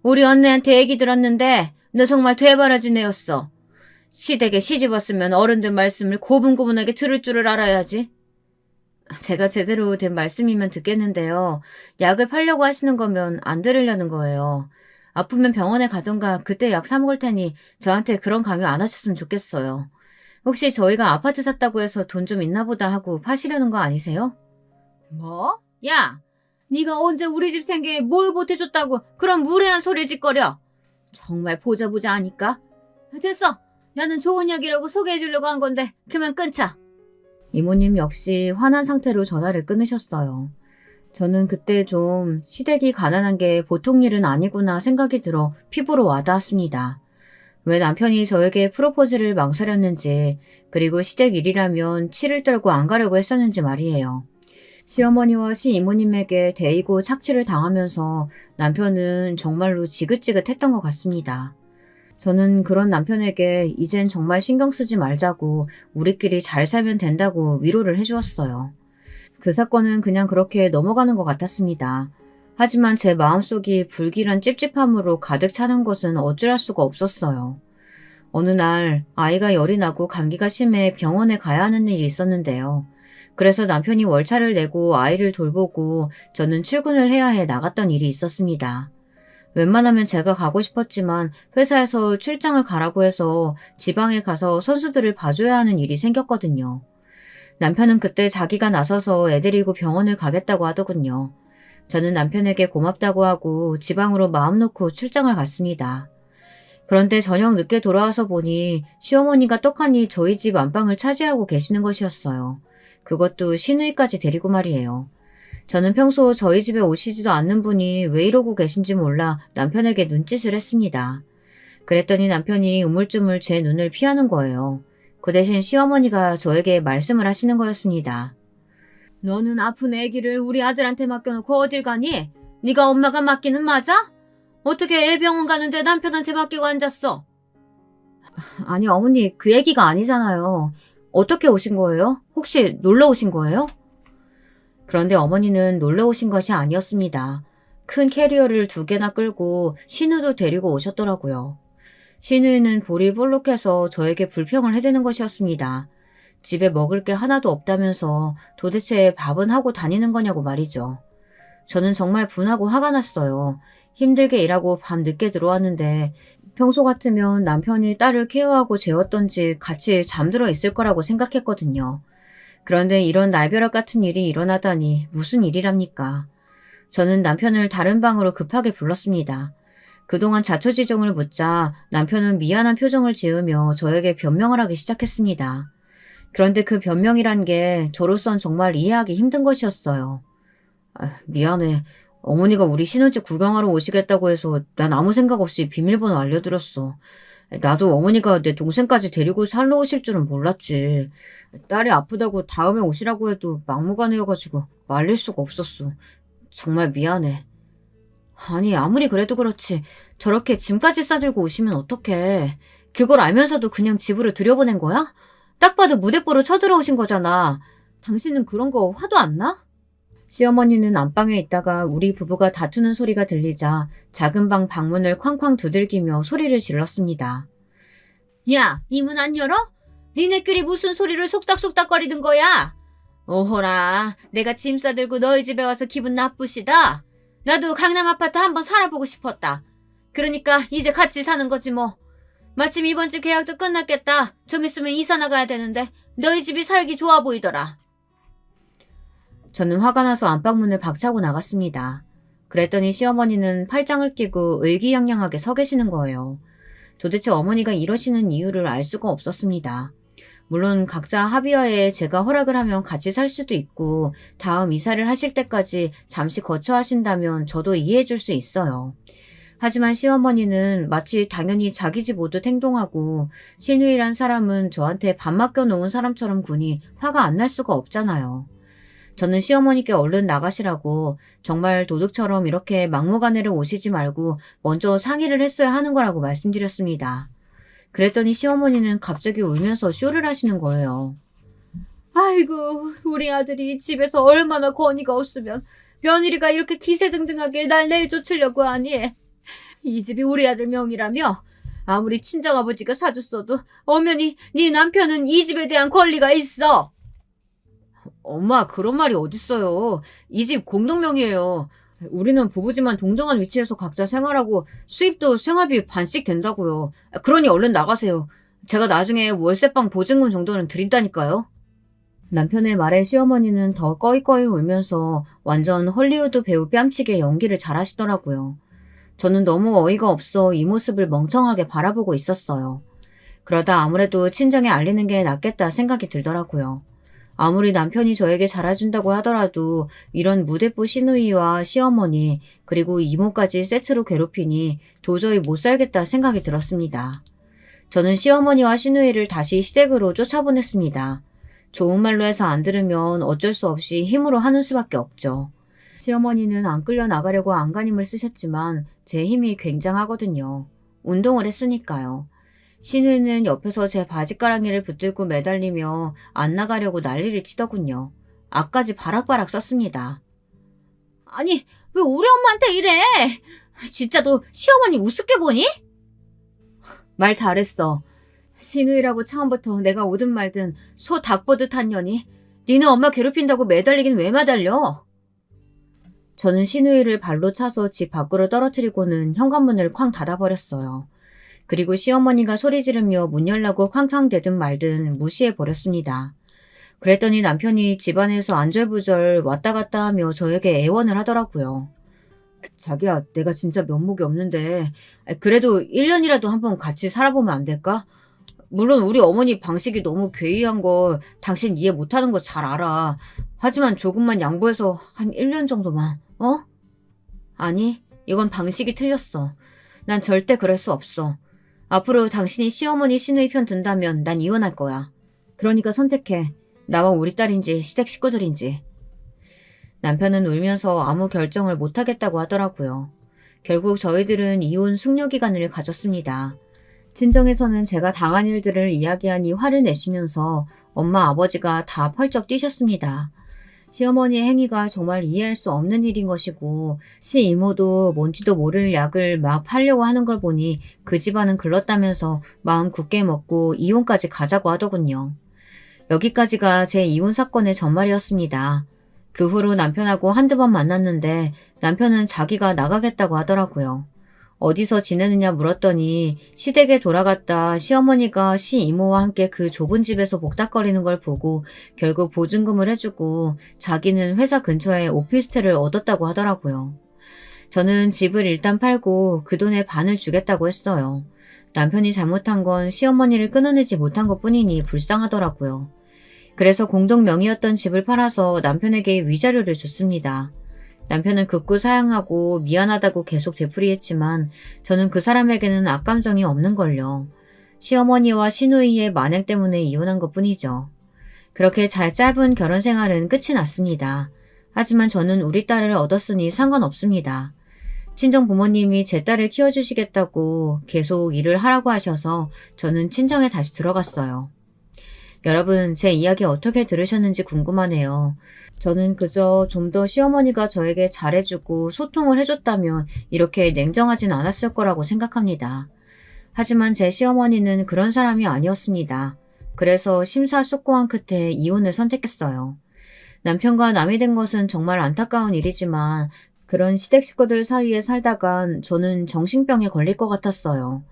우리 언니한테 얘기 들었는데 너 정말 되바라진 애였어. 시댁에 시집왔으면 어른들 말씀을 고분고분하게 들을 줄을 알아야지. 제가 제대로 된 말씀이면 듣겠는데요. 약을 팔려고 하시는 거면 안 들으려는 거예요. 아프면 병원에 가던가 그때 약 사 먹을 테니 저한테 그런 강요 안 하셨으면 좋겠어요. 혹시 저희가 아파트 샀다고 해서 돈 좀 있나 보다 하고 파시려는 거 아니세요? 뭐? 야! 네가 언제 우리 집 생계에 뭘 보태줬다고 그런 무례한 소리를 짓거려? 정말 보자 하니까? 됐어. 나는 좋은 약이라고 소개해주려고 한 건데 그만 끊자. 이모님 역시 화난 상태로 전화를 끊으셨어요. 저는 그때 좀 시댁이 가난한 게 보통 일은 아니구나 생각이 들어 피부로 와닿았습니다. 왜 남편이 저에게 프로포즈를 망설였는지, 그리고 시댁 일이라면 치를 떨고 안 가려고 했었는지 말이에요. 시어머니와 시이모님에게 대이고 착취를 당하면서 남편은 정말로 지긋지긋했던 것 같습니다. 저는 그런 남편에게 이젠 정말 신경 쓰지 말자고 우리끼리 잘 살면 된다고 위로를 해주었어요. 그 사건은 그냥 그렇게 넘어가는 것 같았습니다. 하지만 제 마음속이 불길한 찝찝함으로 가득 차는 것은 어찌할 수가 없었어요. 어느 날 아이가 열이 나고 감기가 심해 병원에 가야 하는 일이 있었는데요. 그래서 남편이 월차를 내고 아이를 돌보고 저는 출근을 해야 해 나갔던 일이 있었습니다. 웬만하면 제가 가고 싶었지만 회사에서 출장을 가라고 해서 지방에 가서 선수들을 봐줘야 하는 일이 생겼거든요. 남편은 그때 자기가 나서서 애 데리고 병원을 가겠다고 하더군요. 저는 남편에게 고맙다고 하고 지방으로 마음 놓고 출장을 갔습니다. 그런데 저녁 늦게 돌아와서 보니 시어머니가 떡하니 저희 집 안방을 차지하고 계시는 것이었어요. 그것도 시누이까지 데리고 말이에요. 저는 평소 저희 집에 오시지도 않는 분이 왜 이러고 계신지 몰라 남편에게 눈짓을 했습니다. 그랬더니 남편이 우물쭈물 제 눈을 피하는 거예요. 그 대신 시어머니가 저에게 말씀을 하시는 거였습니다. 너는 아픈 애기를 우리 아들한테 맡겨놓고 어딜 가니? 네가 엄마가 맡기는 맞아? 어떻게 애 병원 가는데 남편한테 맡기고 앉았어? 아니 어머니, 그 얘기가 아니잖아요. 어떻게 오신 거예요? 혹시 놀러 오신 거예요? 그런데 어머니는 놀러 오신 것이 아니었습니다. 큰 캐리어를 2개나 끌고 신우도 데리고 오셨더라고요. 신우이는 볼이 볼록해서 저에게 불평을 해대는 것이었습니다. 집에 먹을 게 하나도 없다면서 도대체 밥은 하고 다니는 거냐고 말이죠. 저는 정말 분하고 화가 났어요. 힘들게 일하고 밤 늦게 들어왔는데 평소 같으면 남편이 딸을 케어하고 재웠던지 같이 잠들어 있을 거라고 생각했거든요. 그런데 이런 날벼락 같은 일이 일어나다니 무슨 일이랍니까? 저는 남편을 다른 방으로 급하게 불렀습니다. 그동안 자초지종을 묻자 남편은 미안한 표정을 지으며 저에게 변명을 하기 시작했습니다. 그런데 그 변명이란 게 저로선 정말 이해하기 힘든 것이었어요. 미안해. 어머니가 우리 신혼집 구경하러 오시겠다고 해서 난 아무 생각 없이 비밀번호 알려드렸어. 나도 어머니가 내 동생까지 데리고 살러 오실 줄은 몰랐지. 딸이 아프다고 다음에 오시라고 해도 막무가내여가지고 말릴 수가 없었어. 정말 미안해. 아니 아무리 그래도 그렇지 저렇게 짐까지 싸들고 오시면 어떡해. 그걸 알면서도 그냥 집으로 들여보낸 거야? 딱 봐도 무대뽀로 쳐들어오신 거잖아. 당신은 그런 거 화도 안 나? 시어머니는 안방에 있다가 우리 부부가 다투는 소리가 들리자 작은 방 방문을 쾅쾅 두들기며 소리를 질렀습니다. 야, 이 문 안 열어? 니네끼리 무슨 소리를 속닥속닥거리는 거야? 오호라, 내가 짐 싸들고 너희 집에 와서 기분 나쁘시다? 나도 강남 아파트 한번 살아보고 싶었다. 그러니까 이제 같이 사는 거지 뭐. 마침 이번 주 계약도 끝났겠다. 좀 있으면 이사 나가야 되는데 너희 집이 살기 좋아 보이더라. 저는 화가 나서 안방문을 박차고 나갔습니다. 그랬더니 시어머니는 팔짱을 끼고 의기양양하게 서 계시는 거예요. 도대체 어머니가 이러시는 이유를 알 수가 없었습니다. 물론 각자 합의하에 제가 허락을 하면 같이 살 수도 있고 다음 이사를 하실 때까지 잠시 거처하신다면 저도 이해해 줄 수 있어요. 하지만 시어머니는 마치 당연히 자기 집 오듯 행동하고 신우이란 사람은 저한테 밥 맡겨놓은 사람처럼 구니 화가 안 날 수가 없잖아요. 저는 시어머니께 얼른 나가시라고 정말 도둑처럼 이렇게 막무가내로 오시지 말고 먼저 상의를 했어야 하는 거라고 말씀드렸습니다. 그랬더니 시어머니는 갑자기 울면서 쇼를 하시는 거예요. 아이고, 우리 아들이 집에서 얼마나 권위가 없으면 며느리가 이렇게 기세등등하게 날 내쫓으려고 하니. 이 집이 우리 아들 명의라며 아무리 친정아버지가 사줬어도 엄연히 네 남편은 이 집에 대한 권리가 있어. 엄마, 그런 말이 어딨어요. 이 집 공동명의예요. 우리는 부부지만 동등한 위치에서 각자 생활하고 수입도 생활비 반씩 된다고요. 그러니 얼른 나가세요. 제가 나중에 월세방 보증금 정도는 드린다니까요. 남편의 말에 시어머니는 더 꺼이꺼이 울면서 완전 헐리우드 배우 뺨치게 연기를 잘하시더라고요. 저는 너무 어이가 없어 이 모습을 멍청하게 바라보고 있었어요. 그러다 아무래도 친정에 알리는 게 낫겠다 생각이 들더라고요. 아무리 남편이 저에게 잘해준다고 하더라도 이런 무대뽀 시누이와 시어머니 그리고 이모까지 세트로 괴롭히니 도저히 못 살겠다 생각이 들었습니다. 저는 시어머니와 시누이를 다시 시댁으로 쫓아보냈습니다. 좋은 말로 해서 안 들으면 어쩔 수 없이 힘으로 하는 수밖에 없죠. 시어머니는 안 끌려 나가려고 안간힘을 쓰셨지만 제 힘이 굉장하거든요. 운동을 했으니까요. 시누이는 옆에서 제 바지가랑이를 붙들고 매달리며 안 나가려고 난리를 치더군요. 앞까지 바락바락 썼습니다. 아니, 왜 우리 엄마한테 이래? 진짜 너 시어머니 우습게 보니? 말 잘했어. 시누이라고 처음부터 내가 오든 말든 소 닭 보듯 한 년이 니네 엄마 괴롭힌다고 매달리긴 왜 매달려? 저는 시누이를 발로 차서 집 밖으로 떨어뜨리고는 현관문을 쾅 닫아버렸어요. 그리고 시어머니가 소리 지르며 문 열라고 쾅쾅대든 말든 무시해버렸습니다. 그랬더니 남편이 집안에서 안절부절 왔다 갔다 하며 저에게 애원을 하더라고요. 자기야, 내가 진짜 면목이 없는데 그래도 1년이라도 한번 같이 살아보면 안 될까? 물론 우리 어머니 방식이 너무 괴이한 거 당신 이해 못하는 거 잘 알아. 하지만 조금만 양보해서 한 1년 정도만, 어? 아니, 이건 방식이 틀렸어. 난 절대 그럴 수 없어. 앞으로 당신이 시어머니 시누이 편 든다면 난 이혼할 거야. 그러니까 선택해. 나와 우리 딸인지 시댁 식구들인지. 남편은 울면서 아무 결정을 못하겠다고 하더라고요. 결국 저희들은 이혼 숙려 기간을 가졌습니다. 친정에서는 제가 당한 일들을 이야기하니 화를 내시면서 엄마 아버지가 다 펄쩍 뛰셨습니다. 시어머니의 행위가 정말 이해할 수 없는 일인 것이고 시이모도 뭔지도 모를 약을 막 팔려고 하는 걸 보니 그 집안은 글렀다면서 마음 굳게 먹고 이혼까지 가자고 하더군요. 여기까지가 제 이혼 사건의 전말이었습니다. 그 후로 남편하고 한두 번 만났는데 남편은 자기가 나가겠다고 하더라고요. 어디서 지내느냐 물었더니 시댁에 돌아갔다 시어머니가 시이모와 함께 그 좁은 집에서 복닥거리는 걸 보고 결국 보증금을 해주고 자기는 회사 근처에 오피스텔을 얻었다고 하더라고요. 저는 집을 일단 팔고 그 돈의 반을 주겠다고 했어요. 남편이 잘못한 건 시어머니를 끊어내지 못한 것뿐이니 불쌍하더라고요. 그래서 공동 명의였던 집을 팔아서 남편에게 위자료를 줬습니다. 남편은 극구 사양하고 미안하다고 계속 되풀이했지만 저는 그 사람에게는 악감정이 없는걸요. 시어머니와 시누이의 만행 때문에 이혼한 것뿐이죠. 그렇게 잘 짧은 결혼 생활은 끝이 났습니다. 하지만 저는 우리 딸을 얻었으니 상관없습니다. 친정 부모님이 제 딸을 키워주시겠다고 계속 일을 하라고 하셔서 저는 친정에 다시 들어갔어요. 여러분, 제 이야기 어떻게 들으셨는지 궁금하네요. 저는 그저 좀 더 시어머니가 저에게 잘해주고 소통을 해줬다면 이렇게 냉정하진 않았을 거라고 생각합니다. 하지만 제 시어머니는 그런 사람이 아니었습니다. 그래서 심사숙고한 끝에 이혼을 선택했어요. 남편과 남이 된 것은 정말 안타까운 일이지만 그런 시댁 식구들 사이에 살다간 저는 정신병에 걸릴 것 같았어요.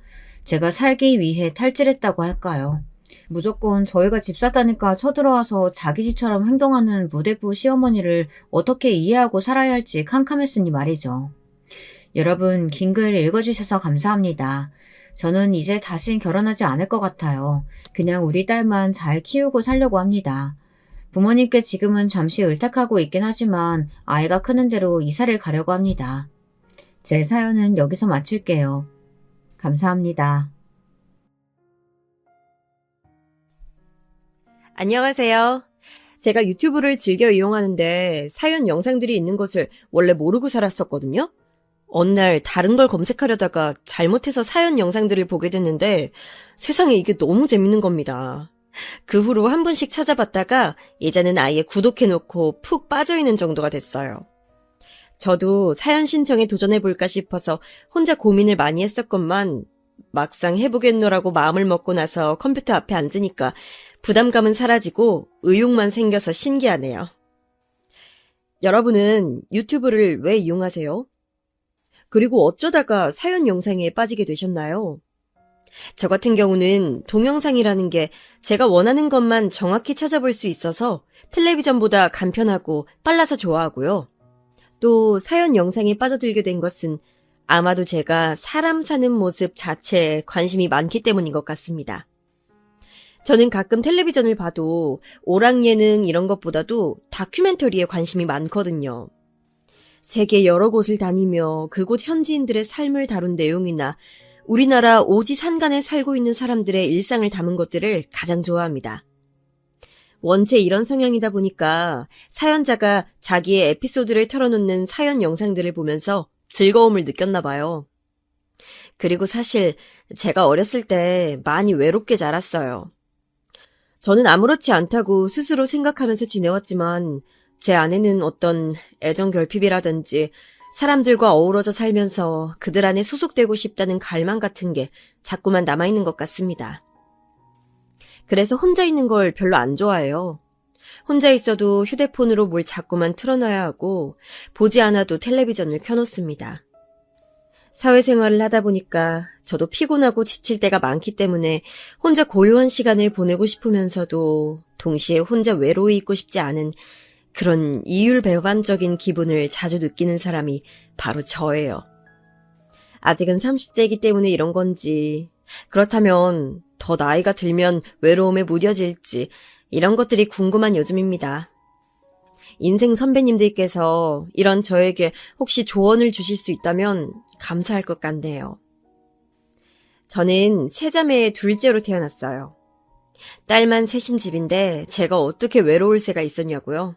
제가 살기 위해 탈질했다고 할까요? 무조건 저희가 집 샀다니까 쳐들어와서 자기 집처럼 행동하는 무대부 시어머니를 어떻게 이해하고 살아야 할지 캄캄했으니 말이죠. 여러분, 긴 글 읽어주셔서 감사합니다. 저는 이제 다신 결혼하지 않을 것 같아요. 그냥 우리 딸만 잘 키우고 살려고 합니다. 부모님께 지금은 잠시 의탁하고 있긴 하지만 아이가 크는 대로 이사를 가려고 합니다. 제 사연은 여기서 마칠게요. 감사합니다. 안녕하세요. 제가 유튜브를 즐겨 이용하는데 사연 영상들이 있는 것을 원래 모르고 살았었거든요. 어느 날 다른 걸 검색하려다가 잘못해서 사연 영상들을 보게 됐는데 세상에 이게 너무 재밌는 겁니다. 그 후로 한 번씩 찾아봤다가 이제는 아예 구독해놓고 푹 빠져있는 정도가 됐어요. 저도 사연 신청에 도전해볼까 싶어서 혼자 고민을 많이 했었건만 막상 해보겠노라고 마음을 먹고 나서 컴퓨터 앞에 앉으니까 부담감은 사라지고 의욕만 생겨서 신기하네요. 여러분은 유튜브를 왜 이용하세요? 그리고 어쩌다가 사연 영상에 빠지게 되셨나요? 저 같은 경우는 동영상이라는 게 제가 원하는 것만 정확히 찾아볼 수 있어서 텔레비전보다 간편하고 빨라서 좋아하고요. 또 사연 영상에 빠져들게 된 것은 아마도 제가 사람 사는 모습 자체에 관심이 많기 때문인 것 같습니다. 저는 가끔 텔레비전을 봐도 오락 예능 이런 것보다도 다큐멘터리에 관심이 많거든요. 세계 여러 곳을 다니며 그곳 현지인들의 삶을 다룬 내용이나 우리나라 오지 산간에 살고 있는 사람들의 일상을 담은 것들을 가장 좋아합니다. 원체 이런 성향이다 보니까 사연자가 자기의 에피소드를 털어놓는 사연 영상들을 보면서 즐거움을 느꼈나 봐요. 그리고 사실 제가 어렸을 때 많이 외롭게 자랐어요. 저는 아무렇지 않다고 스스로 생각하면서 지내왔지만 제 안에는 어떤 애정 결핍이라든지 사람들과 어우러져 살면서 그들 안에 소속되고 싶다는 갈망 같은 게 자꾸만 남아있는 것 같습니다. 그래서 혼자 있는 걸 별로 안 좋아해요. 혼자 있어도 휴대폰으로 뭘 자꾸만 틀어놔야 하고 보지 않아도 텔레비전을 켜놓습니다. 사회생활을 하다 보니까 저도 피곤하고 지칠 때가 많기 때문에 혼자 고요한 시간을 보내고 싶으면서도 동시에 혼자 외로이 있고 싶지 않은 그런 이율배반적인 기분을 자주 느끼는 사람이 바로 저예요. 아직은 30대이기 때문에 이런 건지, 그렇다면 더 나이가 들면 외로움에 무뎌질지 이런 것들이 궁금한 요즘입니다. 인생 선배님들께서 이런 저에게 혹시 조언을 주실 수 있다면 감사할 것 같네요. 저는 세 자매의 둘째로 태어났어요. 딸만 셋인 집인데 제가 어떻게 외로울 새가 있었냐고요?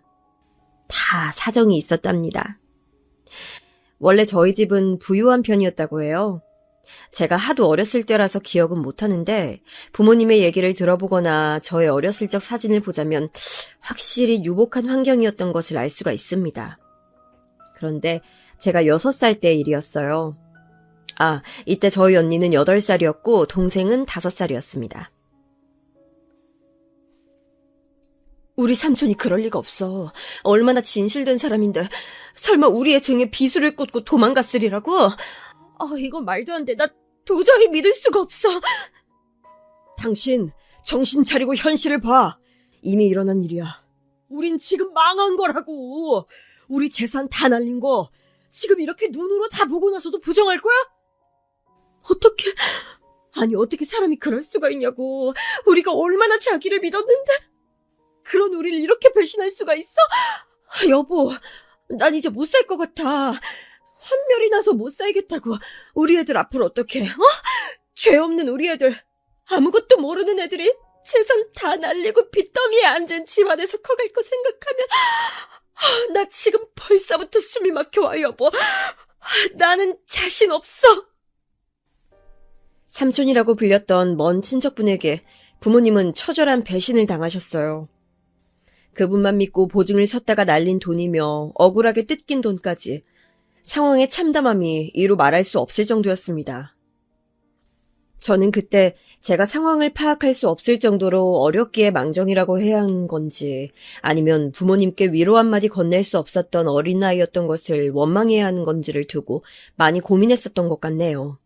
다 사정이 있었답니다. 원래 저희 집은 부유한 편이었다고 해요. 제가 하도 어렸을 때라서 기억은 못하는데 부모님의 얘기를 들어보거나 저의 어렸을 적 사진을 보자면 확실히 유복한 환경이었던 것을 알 수가 있습니다. 그런데 제가 6살 때 일이었어요. 이때 저희 언니는 8살이었고 동생은 5살이었습니다. 우리 삼촌이 그럴 리가 없어. 얼마나 진실된 사람인데 설마 우리의 등에 비수를 꽂고 도망갔으리라고? 이건 말도 안 돼. 나 도저히 믿을 수가 없어. 당신 정신 차리고 현실을 봐. 이미 일어난 일이야. 우린 지금 망한 거라고. 우리 재산 다 날린 거 지금 이렇게 눈으로 다 보고 나서도 부정할 거야? 어떻게 사람이 그럴 수가 있냐고. 우리가 얼마나 자기를 믿었는데 그런 우리를 이렇게 배신할 수가 있어? 여보, 난 이제 못 살 것 같아. 환멸이 나서 못 살겠다고. 우리 애들 앞으로 어떡해? 죄 없는 우리 애들. 아무것도 모르는 애들이 재산 다 날리고 빚더미에 앉은 집안에서 커갈 거 생각하면 나 지금 벌써부터 숨이 막혀와, 여보. 나는 자신 없어. 삼촌이라고 불렸던 먼 친척분에게 부모님은 처절한 배신을 당하셨어요. 그분만 믿고 보증을 섰다가 날린 돈이며 억울하게 뜯긴 돈까지 상황의 참담함이 이루 말할 수 없을 정도였습니다. 저는 그때 제가 상황을 파악할 수 없을 정도로 어렵기에 망정이라고 해야 하는 건지 아니면 부모님께 위로 한마디 건넬 수 없었던 어린아이였던 것을 원망해야 하는 건지를 두고 많이 고민했었던 것 같네요.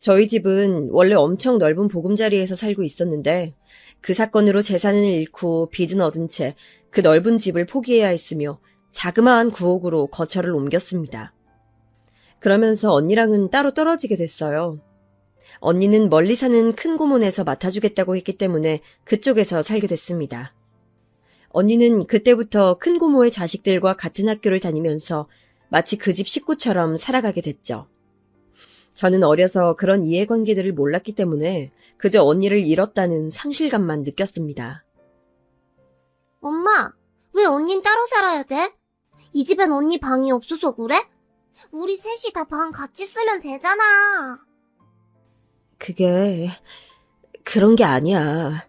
저희 집은 원래 엄청 넓은 보금자리에서 살고 있었는데 그 사건으로 재산을 잃고 빚은 얻은 채 그 넓은 집을 포기해야 했으며 자그마한 구옥으로 거처를 옮겼습니다. 그러면서 언니랑은 따로 떨어지게 됐어요. 언니는 멀리 사는 큰 고모네에서 맡아주겠다고 했기 때문에 그쪽에서 살게 됐습니다. 언니는 그때부터 큰 고모의 자식들과 같은 학교를 다니면서 마치 그 집 식구처럼 살아가게 됐죠. 저는 어려서 그런 이해관계들을 몰랐기 때문에 그저 언니를 잃었다는 상실감만 느꼈습니다. 엄마, 왜 언닌 따로 살아야 돼? 이 집엔 언니 방이 없어서 그래? 우리 셋이 다 방 같이 쓰면 되잖아. 그게 그런 게 아니야.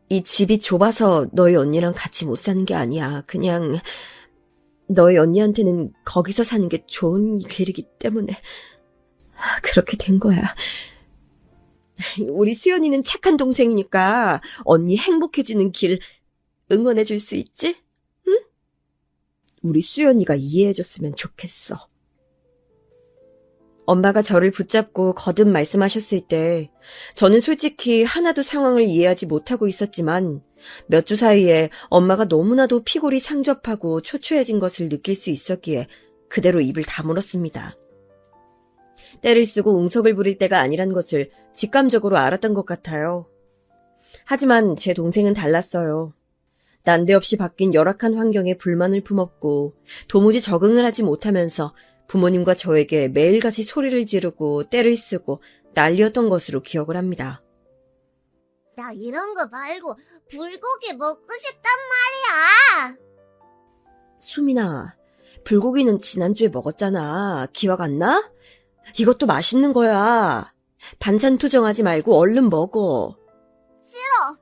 이 집이 좁아서 너희 언니랑 같이 못 사는 게 아니야. 그냥 너희 언니한테는 거기서 사는 게 좋은 길이기 때문에 그렇게 된 거야. 우리 수연이는 착한 동생이니까 언니 행복해지는 길 응원해줄 수 있지? 응? 우리 수연이가 이해해줬으면 좋겠어. 엄마가 저를 붙잡고 거듭 말씀하셨을 때 저는 솔직히 하나도 상황을 이해하지 못하고 있었지만 몇 주 사이에 엄마가 너무나도 피골이 상접하고 초췌해진 것을 느낄 수 있었기에 그대로 입을 다물었습니다. 때를 쓰고 응석을 부릴 때가 아니란 것을 직감적으로 알았던 것 같아요. 하지만 제 동생은 달랐어요. 난데없이 바뀐 열악한 환경에 불만을 품었고 도무지 적응을 하지 못하면서 부모님과 저에게 매일같이 소리를 지르고 때를 쓰고 난리였던 것으로 기억을 합니다. 나 이런 거 말고 불고기 먹고 싶단 말이야. 수민아, 불고기는 지난주에 먹었잖아. 기억 안 나? 이것도 맛있는 거야. 반찬 투정하지 말고 얼른 먹어. 싫어.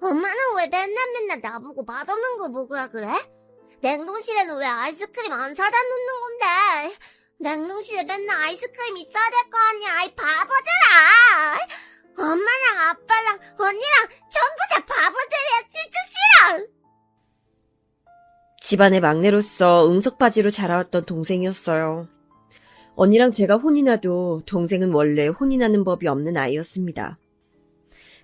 엄마는 왜 맨날 나보고 맛없는 거 먹으라 그래? 냉동실에는 왜 아이스크림 안 사다 놓는 건데? 냉동실에 맨날 아이스크림 있어야 될 거 아니야, 이 바보들아! 엄마랑 아빠랑 언니랑 전부 다 바보들이야, 진짜 싫어! 집안의 막내로서 응석바지로 자라왔던 동생이었어요. 언니랑 제가 혼이 나도 동생은 원래 혼이 나는 법이 없는 아이였습니다.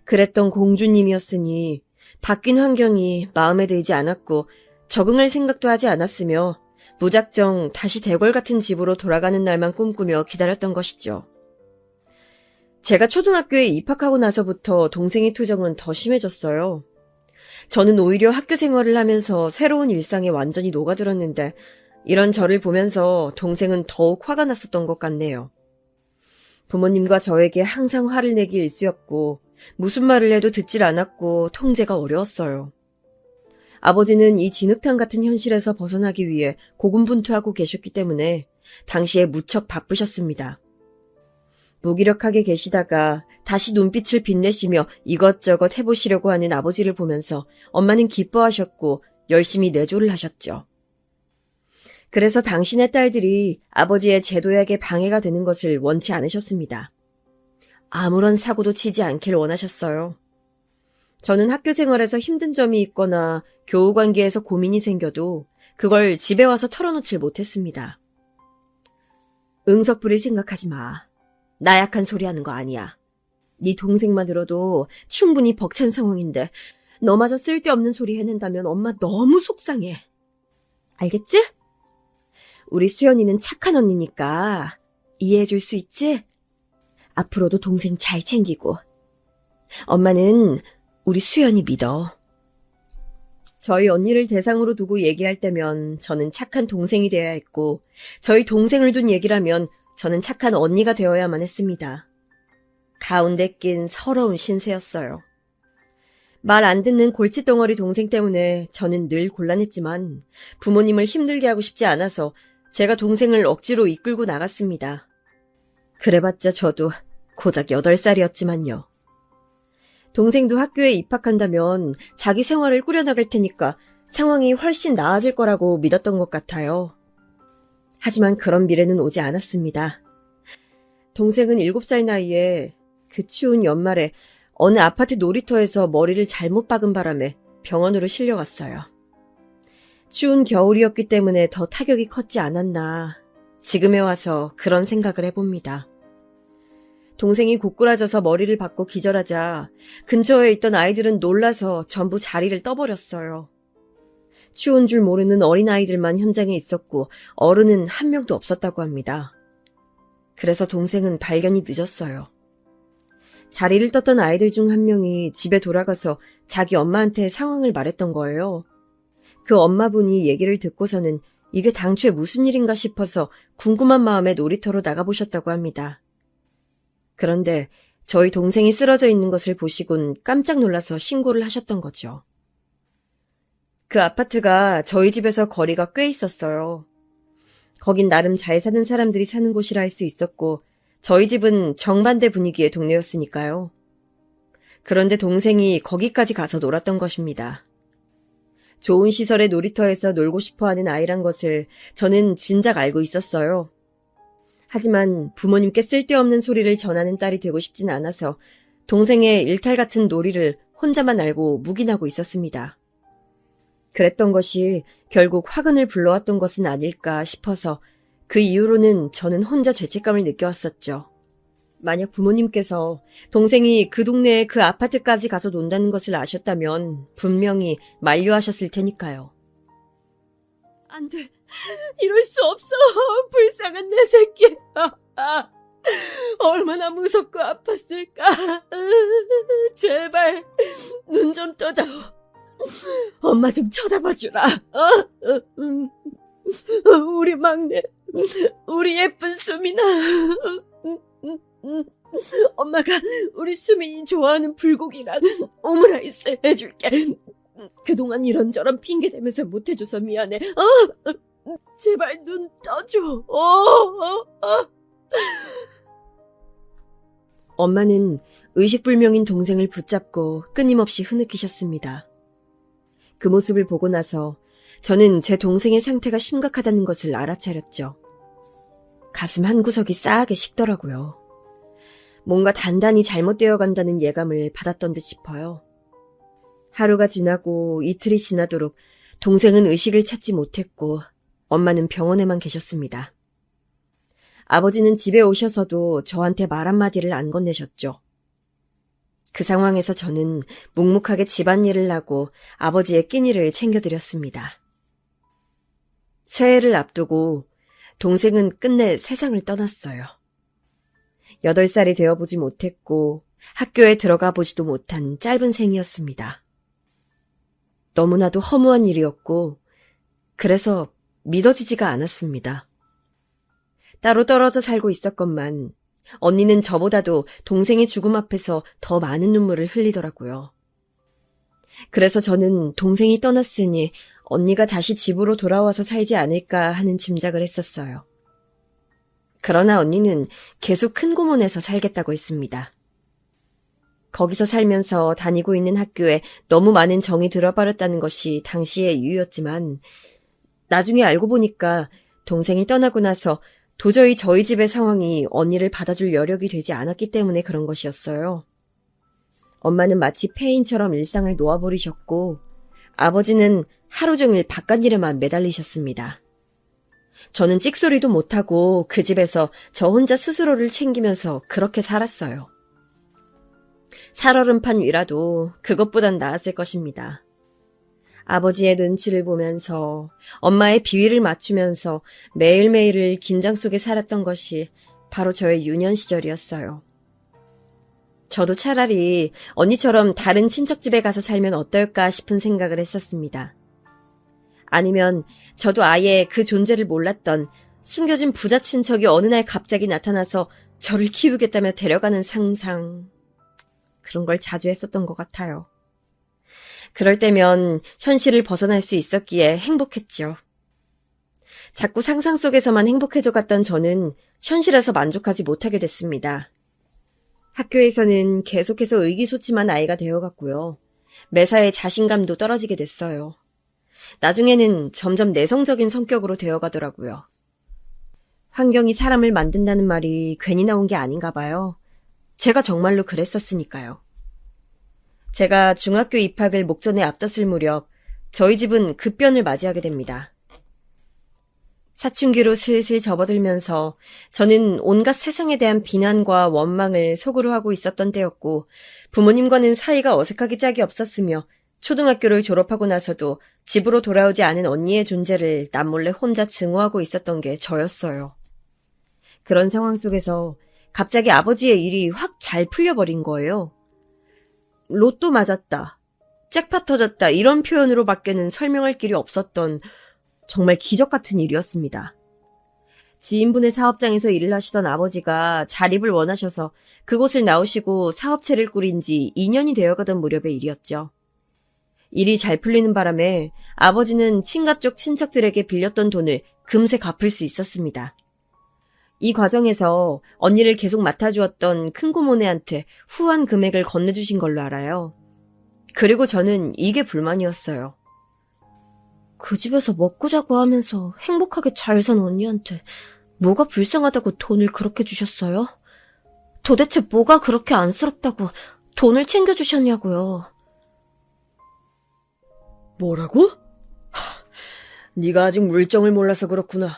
그랬던 공주님이었으니 바뀐 환경이 마음에 들지 않았고 적응할 생각도 하지 않았으며 무작정 다시 대궐 같은 집으로 돌아가는 날만 꿈꾸며 기다렸던 것이죠. 제가 초등학교에 입학하고 나서부터 동생의 투정은 더 심해졌어요. 저는 오히려 학교 생활을 하면서 새로운 일상에 완전히 녹아들었는데 이런 저를 보면서 동생은 더욱 화가 났었던 것 같네요. 부모님과 저에게 항상 화를 내기 일쑤였고 무슨 말을 해도 듣질 않았고 통제가 어려웠어요. 아버지는 이 진흙탕 같은 현실에서 벗어나기 위해 고군분투하고 계셨기 때문에 당시에 무척 바쁘셨습니다. 무기력하게 계시다가 다시 눈빛을 빛내시며 이것저것 해보시려고 하는 아버지를 보면서 엄마는 기뻐하셨고 열심히 내조를 하셨죠. 그래서 당신의 딸들이 아버지의 제도약에 방해가 되는 것을 원치 않으셨습니다. 아무런 사고도 치지 않길 원하셨어요. 저는 학교 생활에서 힘든 점이 있거나 교우 관계에서 고민이 생겨도 그걸 집에 와서 털어놓질 못했습니다. 응석 부릴 생각하지 마. 나약한 소리 하는 거 아니야. 네 동생만 들어도 충분히 벅찬 상황인데 너마저 쓸데없는 소리 해낸다면 엄마 너무 속상해. 알겠지? 우리 수연이는 착한 언니니까 이해해줄 수 있지? 앞으로도 동생 잘 챙기고. 엄마는 우리 수연이 믿어. 저희 언니를 대상으로 두고 얘기할 때면 저는 착한 동생이 되어야 했고 저희 동생을 둔 얘기라면 저는 착한 언니가 되어야만 했습니다. 가운데 낀 서러운 신세였어요. 말 안 듣는 골칫덩어리 동생 때문에 저는 늘 곤란했지만 부모님을 힘들게 하고 싶지 않아서 제가 동생을 억지로 이끌고 나갔습니다. 그래봤자 저도 고작 8살이었지만요. 동생도 학교에 입학한다면 자기 생활을 꾸려나갈 테니까 상황이 훨씬 나아질 거라고 믿었던 것 같아요. 하지만 그런 미래는 오지 않았습니다. 동생은 7살 나이에 그 추운 연말에 어느 아파트 놀이터에서 머리를 잘못 박은 바람에 병원으로 실려갔어요. 추운 겨울이었기 때문에 더 타격이 컸지 않았나. 지금에 와서 그런 생각을 해봅니다. 동생이 고꾸라져서 머리를 박고 기절하자 근처에 있던 아이들은 놀라서 전부 자리를 떠버렸어요. 추운 줄 모르는 어린아이들만 현장에 있었고 어른은 한 명도 없었다고 합니다. 그래서 동생은 발견이 늦었어요. 자리를 떴던 아이들 중 한 명이 집에 돌아가서 자기 엄마한테 상황을 말했던 거예요. 그 엄마분이 얘기를 듣고서는 이게 당초에 무슨 일인가 싶어서 궁금한 마음에 놀이터로 나가보셨다고 합니다. 그런데 저희 동생이 쓰러져 있는 것을 보시곤 깜짝 놀라서 신고를 하셨던 거죠. 그 아파트가 저희 집에서 거리가 꽤 있었어요. 거긴 나름 잘 사는 사람들이 사는 곳이라 할 수 있었고 저희 집은 정반대 분위기의 동네였으니까요. 그런데 동생이 거기까지 가서 놀았던 것입니다. 좋은 시설의 놀이터에서 놀고 싶어하는 아이란 것을 저는 진작 알고 있었어요. 하지만 부모님께 쓸데없는 소리를 전하는 딸이 되고 싶진 않아서 동생의 일탈 같은 놀이를 혼자만 알고 묵인하고 있었습니다. 그랬던 것이 결국 화근을 불러왔던 것은 아닐까 싶어서 그 이후로는 저는 혼자 죄책감을 느껴왔었죠. 만약 부모님께서 동생이 그 동네에 그 아파트까지 가서 논다는 것을 아셨다면 분명히 만류하셨을 테니까요. 안 돼. 이럴 수 없어. 불쌍한 내 새끼. 얼마나 무섭고 아팠을까. 제발 눈 좀 떠다오. 엄마 좀 쳐다봐주라. 우리 막내, 우리 예쁜 수민아. 엄마가 우리 수민이 좋아하는 불고기랑 오므라이스 해줄게. 그동안 이런저런 핑계 대면서 못해줘서 미안해. 제발 눈 떠줘. 엄마는 의식불명인 동생을 붙잡고 끊임없이 흐느끼셨습니다. 그 모습을 보고 나서 저는 제 동생의 상태가 심각하다는 것을 알아차렸죠. 가슴 한구석이 싸하게 식더라고요. 뭔가 단단히 잘못되어 간다는 예감을 받았던 듯 싶어요. 하루가 지나고 이틀이 지나도록 동생은 의식을 찾지 못했고 엄마는 병원에만 계셨습니다. 아버지는 집에 오셔서도 저한테 말 한마디를 안 건네셨죠. 그 상황에서 저는 묵묵하게 집안일을 하고 아버지의 끼니를 챙겨드렸습니다. 새해를 앞두고 동생은 끝내 세상을 떠났어요. 8살이 되어보지 못했고 학교에 들어가 보지도 못한 짧은 생이었습니다. 너무나도 허무한 일이었고 그래서 믿어지지가 않았습니다. 따로 떨어져 살고 있었건만 언니는 저보다도 동생의 죽음 앞에서 더 많은 눈물을 흘리더라고요. 그래서 저는 동생이 떠났으니 언니가 다시 집으로 돌아와서 살지 않을까 하는 짐작을 했었어요. 그러나 언니는 계속 큰 고문에서 살겠다고 했습니다. 거기서 살면서 다니고 있는 학교에 너무 많은 정이 들어버렸다는 것이 당시의 이유였지만 나중에 알고 보니까 동생이 떠나고 나서 도저히 저희 집의 상황이 언니를 받아줄 여력이 되지 않았기 때문에 그런 것이었어요. 엄마는 마치 폐인처럼 일상을 놓아버리셨고 아버지는 하루 종일 바깥일에만 매달리셨습니다. 저는 찍소리도 못하고 그 집에서 저 혼자 스스로를 챙기면서 그렇게 살았어요. 살얼음판 위라도 그것보단 나았을 것입니다. 아버지의 눈치를 보면서 엄마의 비위를 맞추면서 매일매일을 긴장 속에 살았던 것이 바로 저의 유년 시절이었어요. 저도 차라리 언니처럼 다른 친척 집에 가서 살면 어떨까 싶은 생각을 했었습니다. 아니면 저도 아예 그 존재를 몰랐던 숨겨진 부자 친척이 어느 날 갑자기 나타나서 저를 키우겠다며 데려가는 상상. 그런 걸 자주 했었던 것 같아요. 그럴 때면 현실을 벗어날 수 있었기에 행복했죠. 자꾸 상상 속에서만 행복해져 갔던 저는 현실에서 만족하지 못하게 됐습니다. 학교에서는 계속해서 의기소침한 아이가 되어갔고요. 매사에 자신감도 떨어지게 됐어요. 나중에는 점점 내성적인 성격으로 되어가더라고요. 환경이 사람을 만든다는 말이 괜히 나온 게 아닌가 봐요. 제가 정말로 그랬었으니까요. 제가 중학교 입학을 목전에 앞뒀을 무렵 저희 집은 급변을 맞이하게 됩니다. 사춘기로 슬슬 접어들면서 저는 온갖 세상에 대한 비난과 원망을 속으로 하고 있었던 때였고 부모님과는 사이가 어색하기 짝이 없었으며 초등학교를 졸업하고 나서도 집으로 돌아오지 않은 언니의 존재를 남몰래 혼자 증오하고 있었던 게 저였어요. 그런 상황 속에서 갑자기 아버지의 일이 확 잘 풀려버린 거예요. 로또 맞았다, 잭팟 터졌다 이런 표현으로 밖에는 설명할 길이 없었던 정말 기적 같은 일이었습니다. 지인분의 사업장에서 일을 하시던 아버지가 자립을 원하셔서 그곳을 나오시고 사업체를 꾸린 지 2년이 되어가던 무렵의 일이었죠. 일이 잘 풀리는 바람에 아버지는 친가 쪽 친척들에게 빌렸던 돈을 금세 갚을 수 있었습니다. 이 과정에서 언니를 계속 맡아주었던 큰고모네한테 후한 금액을 건네주신 걸로 알아요. 그리고 저는 이게 불만이었어요. 그 집에서 먹고 자고 하면서 행복하게 잘 산 언니한테 뭐가 불쌍하다고 돈을 그렇게 주셨어요? 도대체 뭐가 그렇게 안쓰럽다고 돈을 챙겨주셨냐고요. 뭐라고? 네가 아직 물정을 몰라서 그렇구나.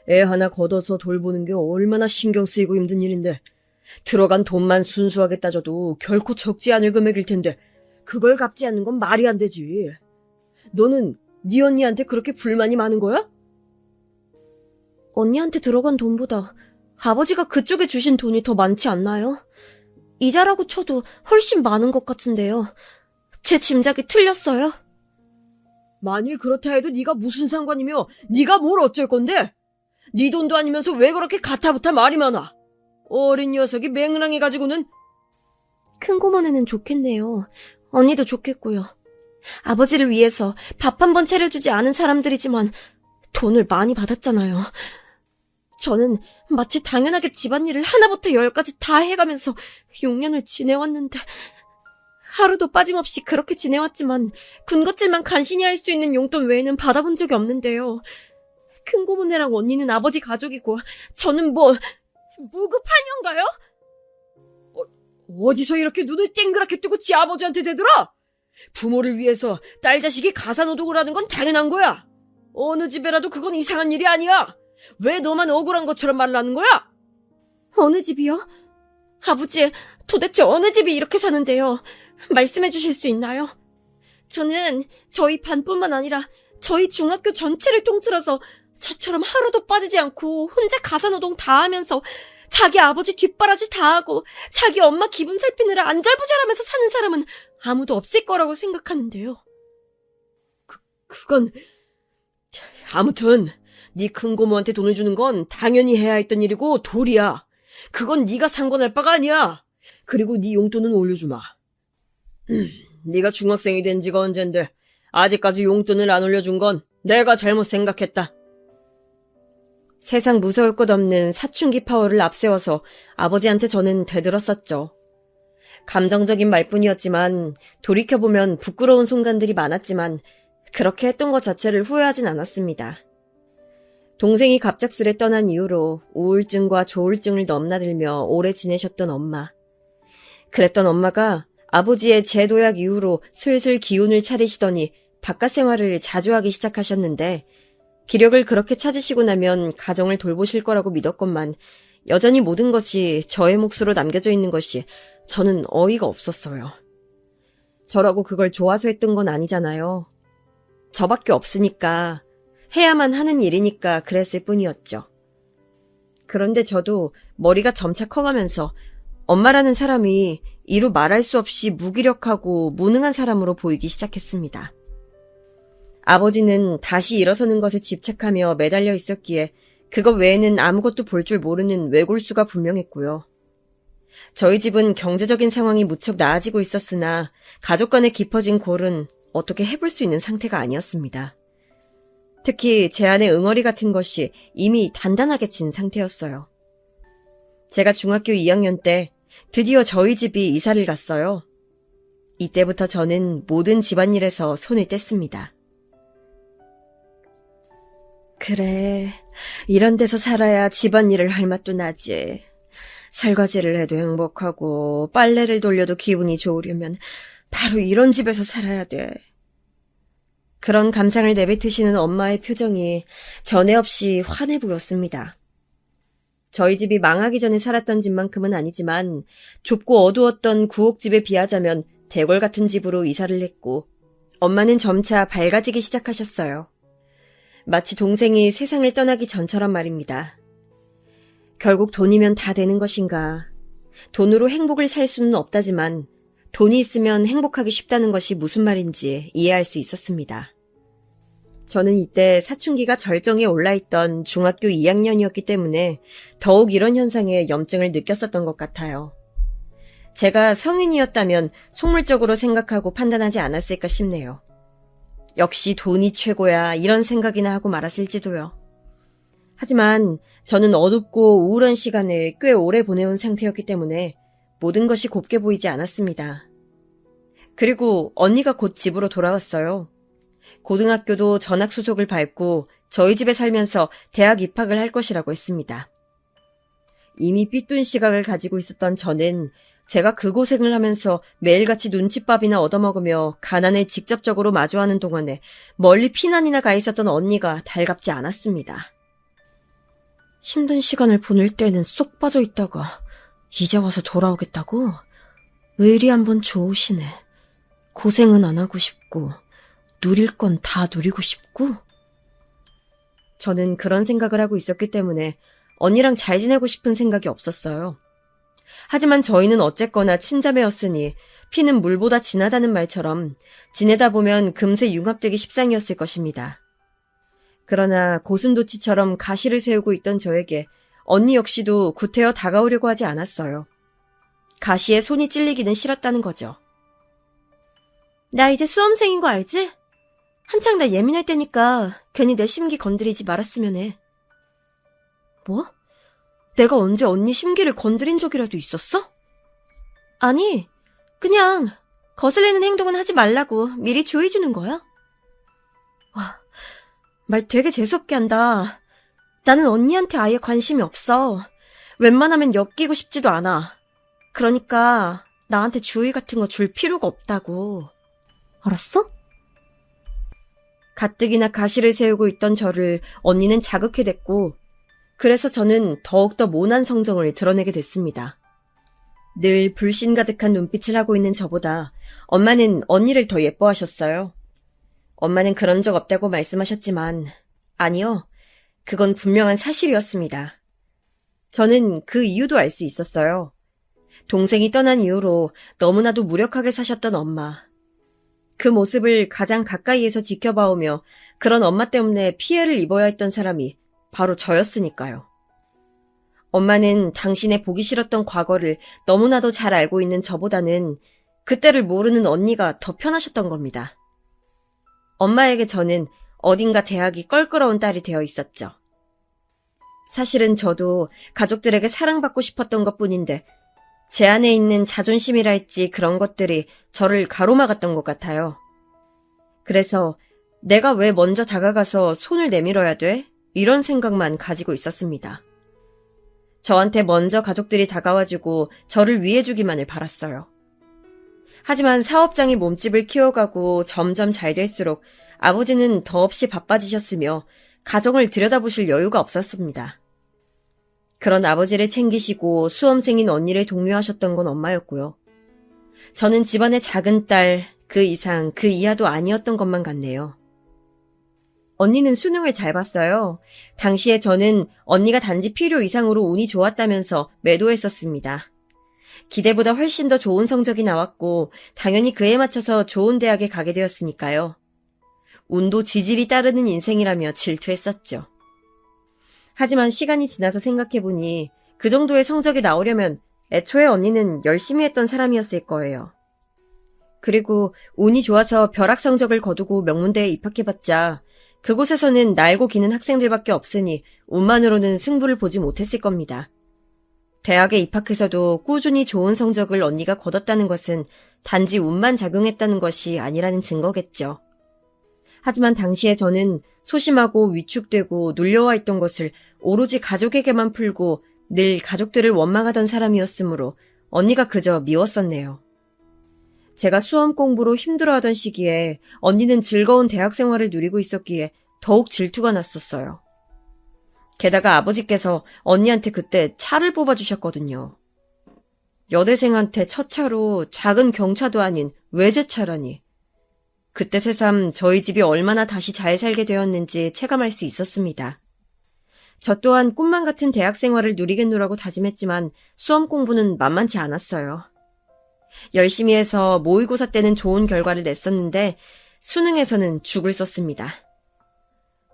애 하나 걷어서 돌보는 게 얼마나 신경 쓰이고 힘든 일인데 들어간 돈만 순수하게 따져도 결코 적지 않을 금액일 텐데 그걸 갚지 않는 건 말이 안 되지. 너는 네 언니한테 그렇게 불만이 많은 거야? 언니한테 들어간 돈보다 아버지가 그쪽에 주신 돈이 더 많지 않나요? 이자라고 쳐도 훨씬 많은 것 같은데요. 제 짐작이 틀렸어요? 만일 그렇다 해도 네가 무슨 상관이며 네가 뭘 어쩔 건데? 네 돈도 아니면서 왜 그렇게 가타부타 말이 많아? 어린 녀석이 맹랑해가지고는. 큰고모네는 좋겠네요. 언니도 좋겠고요. 아버지를 위해서 밥 한 번 차려주지 않은 사람들이지만 돈을 많이 받았잖아요. 저는 마치 당연하게 집안일을 하나부터 열까지 다 해가면서 6년을 지내왔는데 하루도 빠짐없이 그렇게 지내왔지만 군것질만 간신히 할 수 있는 용돈 외에는 받아본 적이 없는데요. 큰고모네랑 언니는 아버지 가족이고 저는 뭐 무급하녀인가요? 어디서 이렇게 눈을 땡그랗게 뜨고 지 아버지한테 대들어? 부모를 위해서 딸 자식이 가사노동을 하는 건 당연한 거야. 어느 집에라도 그건 이상한 일이 아니야. 왜 너만 억울한 것처럼 말을 하는 거야? 어느 집이요? 아버지, 도대체 어느 집이 이렇게 사는데요? 말씀해 주실 수 있나요? 저는 저희 반뿐만 아니라 저희 중학교 전체를 통틀어서 저처럼 하루도 빠지지 않고 혼자 가사노동 다 하면서 자기 아버지 뒷바라지 다 하고 자기 엄마 기분 살피느라 안절부절하면서 사는 사람은 아무도 없을 거라고 생각하는데요. 그건 아무튼 네 큰고모한테 돈을 주는 건 당연히 해야 했던 일이고 도리야. 그건 네가 상관할 바가 아니야. 그리고 네 용돈은 올려주마. 네가 중학생이 된 지가 언젠데 아직까지 용돈을 안 올려준 건 내가 잘못 생각했다. 세상 무서울 것 없는 사춘기 파워를 앞세워서 아버지한테 저는 대들었었죠. 감정적인 말뿐이었지만 돌이켜보면 부끄러운 순간들이 많았지만 그렇게 했던 것 자체를 후회하진 않았습니다. 동생이 갑작스레 떠난 이후로 우울증과 조울증을 넘나들며 오래 지내셨던 엄마. 그랬던 엄마가 아버지의 재도약 이후로 슬슬 기운을 차리시더니 바깥 생활을 자주 하기 시작하셨는데 기력을 그렇게 찾으시고 나면 가정을 돌보실 거라고 믿었건만 여전히 모든 것이 저의 몫으로 남겨져 있는 것이 저는 어이가 없었어요. 저라고 그걸 좋아서 했던 건 아니잖아요. 저밖에 없으니까 해야만 하는 일이니까 그랬을 뿐이었죠. 그런데 저도 머리가 점차 커가면서 엄마라는 사람이 이루 말할 수 없이 무기력하고 무능한 사람으로 보이기 시작했습니다. 아버지는 다시 일어서는 것에 집착하며 매달려 있었기에 그것 외에는 아무것도 볼 줄 모르는 외골수가 분명했고요. 저희 집은 경제적인 상황이 무척 나아지고 있었으나 가족 간의 깊어진 골은 어떻게 해볼 수 있는 상태가 아니었습니다. 특히 제 안의 응어리 같은 것이 이미 단단하게 진 상태였어요. 제가 중학교 2학년 때 드디어 저희 집이 이사를 갔어요. 이때부터 저는 모든 집안일에서 손을 뗐습니다. 그래, 이런 데서 살아야 집안일을 할 맛도 나지. 설거지를 해도 행복하고 빨래를 돌려도 기분이 좋으려면 바로 이런 집에서 살아야 돼. 그런 감상을 내뱉으시는 엄마의 표정이 전에 없이 환해 보였습니다. 저희 집이 망하기 전에 살았던 집만큼은 아니지만 좁고 어두웠던 구옥집에 비하자면 대궐 같은 집으로 이사를 했고 엄마는 점차 밝아지기 시작하셨어요. 마치 동생이 세상을 떠나기 전처럼 말입니다. 결국 돈이면 다 되는 것인가. 돈으로 행복을 살 수는 없다지만 돈이 있으면 행복하기 쉽다는 것이 무슨 말인지 이해할 수 있었습니다. 저는 이때 사춘기가 절정에 올라있던 중학교 2학년이었기 때문에 더욱 이런 현상에 염증을 느꼈었던 것 같아요. 제가 성인이었다면 속물적으로 생각하고 판단하지 않았을까 싶네요. 역시 돈이 최고야 이런 생각이나 하고 말았을지도요. 하지만 저는 어둡고 우울한 시간을 꽤 오래 보내온 상태였기 때문에 모든 것이 곱게 보이지 않았습니다. 그리고 언니가 곧 집으로 돌아왔어요. 고등학교도 전학 수속을 밟고 저희 집에 살면서 대학 입학을 할 것이라고 했습니다. 이미 삐뚤 시각을 가지고 있었던 저는 제가 그 고생을 하면서 매일같이 눈칫밥이나 얻어먹으며 가난을 직접적으로 마주하는 동안에 멀리 피난이나 가 있었던 언니가 달갑지 않았습니다. 힘든 시간을 보낼 때는 쏙 빠져 있다가 이제 와서 돌아오겠다고? 의리 한번 좋으시네. 고생은 안 하고 싶고 누릴 건 다 누리고 싶고? 저는 그런 생각을 하고 있었기 때문에 언니랑 잘 지내고 싶은 생각이 없었어요. 하지만 저희는 어쨌거나 친자매였으니 피는 물보다 진하다는 말처럼 지내다 보면 금세 융합되기 십상이었을 것입니다. 그러나 고슴도치처럼 가시를 세우고 있던 저에게 언니 역시도 구태여 다가오려고 하지 않았어요. 가시에 손이 찔리기는 싫었다는 거죠. 나 이제 수험생인 거 알지? 한창 나 예민할 때니까 괜히 내 심기 건드리지 말았으면 해. 뭐? 내가 언제 언니 심기를 건드린 적이라도 있었어? 아니, 그냥 거슬리는 행동은 하지 말라고 미리 주의해주는 거야. 와, 말 되게 재수없게 한다. 나는 언니한테 아예 관심이 없어. 웬만하면 엮이고 싶지도 않아. 그러니까 나한테 주의 같은 거 줄 필요가 없다고. 알았어? 가뜩이나 가시를 세우고 있던 저를 언니는 자극해댔고 그래서 저는 더욱더 모난 성정을 드러내게 됐습니다. 늘 불신 가득한 눈빛을 하고 있는 저보다 엄마는 언니를 더 예뻐하셨어요. 엄마는 그런 적 없다고 말씀하셨지만 아니요, 그건 분명한 사실이었습니다. 저는 그 이유도 알 수 있었어요. 동생이 떠난 이후로 너무나도 무력하게 사셨던 엄마. 그 모습을 가장 가까이에서 지켜봐오며 그런 엄마 때문에 피해를 입어야 했던 사람이 바로 저였으니까요. 엄마는 당신의 보기 싫었던 과거를 너무나도 잘 알고 있는 저보다는 그때를 모르는 언니가 더 편하셨던 겁니다. 엄마에게 저는 어딘가 대학이 껄끄러운 딸이 되어 있었죠. 사실은 저도 가족들에게 사랑받고 싶었던 것뿐인데 제 안에 있는 자존심이랄지 그런 것들이 저를 가로막았던 것 같아요. 그래서 내가 왜 먼저 다가가서 손을 내밀어야 돼? 이런 생각만 가지고 있었습니다. 저한테 먼저 가족들이 다가와주고 저를 위해주기만을 바랐어요. 하지만 사업장이 몸집을 키워가고 점점 잘 될수록 아버지는 더없이 바빠지셨으며 가정을 들여다보실 여유가 없었습니다. 그런 아버지를 챙기시고 수험생인 언니를 독려하셨던 건 엄마였고요. 저는 집안의 작은 딸, 그 이상, 그 이하도 아니었던 것만 같네요. 언니는 수능을 잘 봤어요. 당시에 저는 언니가 단지 필요 이상으로 운이 좋았다면서 매도했었습니다. 기대보다 훨씬 더 좋은 성적이 나왔고 당연히 그에 맞춰서 좋은 대학에 가게 되었으니까요. 운도 지질이 따르는 인생이라며 질투했었죠. 하지만 시간이 지나서 생각해보니 그 정도의 성적이 나오려면 애초에 언니는 열심히 했던 사람이었을 거예요. 그리고 운이 좋아서 벼락 성적을 거두고 명문대에 입학해봤자 그곳에서는 날고 기는 학생들밖에 없으니 운만으로는 승부를 보지 못했을 겁니다. 대학에 입학해서도 꾸준히 좋은 성적을 언니가 거뒀다는 것은 단지 운만 작용했다는 것이 아니라는 증거겠죠. 하지만 당시에 저는 소심하고 위축되고 눌려와 있던 것을 오로지 가족에게만 풀고 늘 가족들을 원망하던 사람이었으므로 언니가 그저 미웠었네요. 제가 수험 공부로 힘들어하던 시기에 언니는 즐거운 대학 생활을 누리고 있었기에 더욱 질투가 났었어요. 게다가 아버지께서 언니한테 그때 차를 뽑아주셨거든요. 여대생한테 첫 차로 작은 경차도 아닌 외제차라니. 그때 새삼 저희 집이 얼마나 다시 잘 살게 되었는지 체감할 수 있었습니다. 저 또한 꿈만 같은 대학 생활을 누리겠노라고 다짐했지만 수험 공부는 만만치 않았어요. 열심히 해서 모의고사 때는 좋은 결과를 냈었는데 수능에서는 죽을 썼습니다.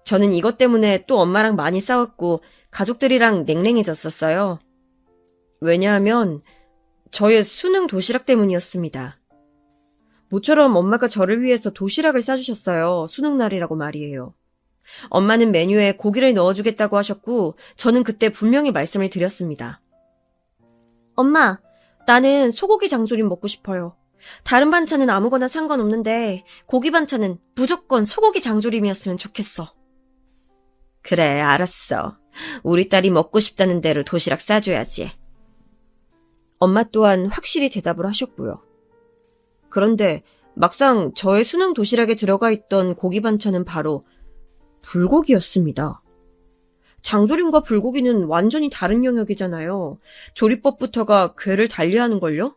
저는 이것 때문에 또 엄마랑 많이 싸웠고 가족들이랑 냉랭해졌었어요. 왜냐하면 저의 수능 도시락 때문이었습니다. 모처럼 엄마가 저를 위해서 도시락을 싸주셨어요. 수능날이라고 말이에요. 엄마는 메뉴에 고기를 넣어주겠다고 하셨고 저는 그때 분명히 말씀을 드렸습니다. 엄마, 나는 소고기 장조림 먹고 싶어요. 다른 반찬은 아무거나 상관없는데 고기 반찬은 무조건 소고기 장조림이었으면 좋겠어. 그래, 알았어. 우리 딸이 먹고 싶다는 대로 도시락 싸줘야지. 엄마 또한 확실히 대답을 하셨고요. 그런데 막상 저의 수능 도시락에 들어가 있던 고기 반찬은 바로 불고기였습니다. 장조림과 불고기는 완전히 다른 영역이잖아요. 조리법부터가 궤를 달리하는걸요?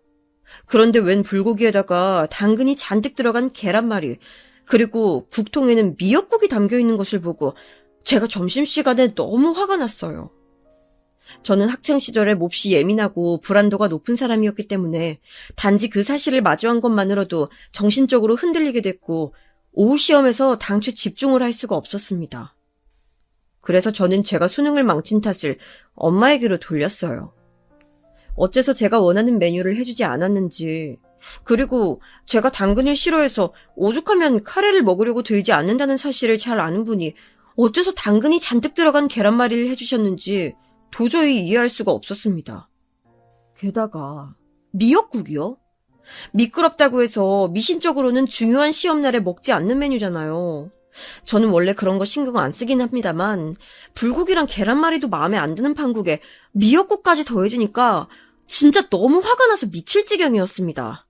그런데 웬 불고기에다가 당근이 잔뜩 들어간 계란말이, 그리고 국통에는 미역국이 담겨있는 것을 보고 제가 점심시간에 너무 화가 났어요. 저는 학창시절에 몹시 예민하고 불안도가 높은 사람이었기 때문에 단지 그 사실을 마주한 것만으로도 정신적으로 흔들리게 됐고 오후 시험에서 당최 집중을 할 수가 없었습니다. 그래서 저는 제가 수능을 망친 탓을 엄마에게로 돌렸어요. 어째서 제가 원하는 메뉴를 해주지 않았는지, 그리고 제가 당근을 싫어해서 오죽하면 카레를 먹으려고 들지 않는다는 사실을 잘 아는 분이 어째서 당근이 잔뜩 들어간 계란말이를 해주셨는지 도저히 이해할 수가 없었습니다. 게다가 미역국이요? 미끄럽다고 해서 미신적으로는 중요한 시험날에 먹지 않는 메뉴잖아요. 저는 원래 그런 거 신경 안 쓰긴 합니다만 불고기랑 계란말이도 마음에 안 드는 판국에 미역국까지 더해지니까 진짜 너무 화가 나서 미칠 지경이었습니다.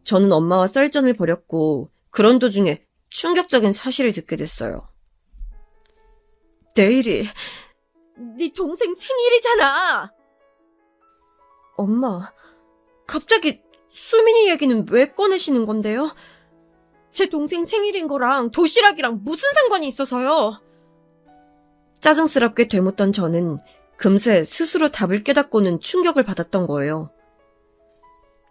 저는 엄마와 썰전을 벌였고 그런 도중에 충격적인 사실을 듣게 됐어요. 내일이 네 동생 생일이잖아. 엄마, 갑자기 수민이 얘기는 왜 꺼내시는 건데요? 제 동생 생일인 거랑 도시락이랑 무슨 상관이 있어서요? 짜증스럽게 되묻던 저는 금세 스스로 답을 깨닫고는 충격을 받았던 거예요.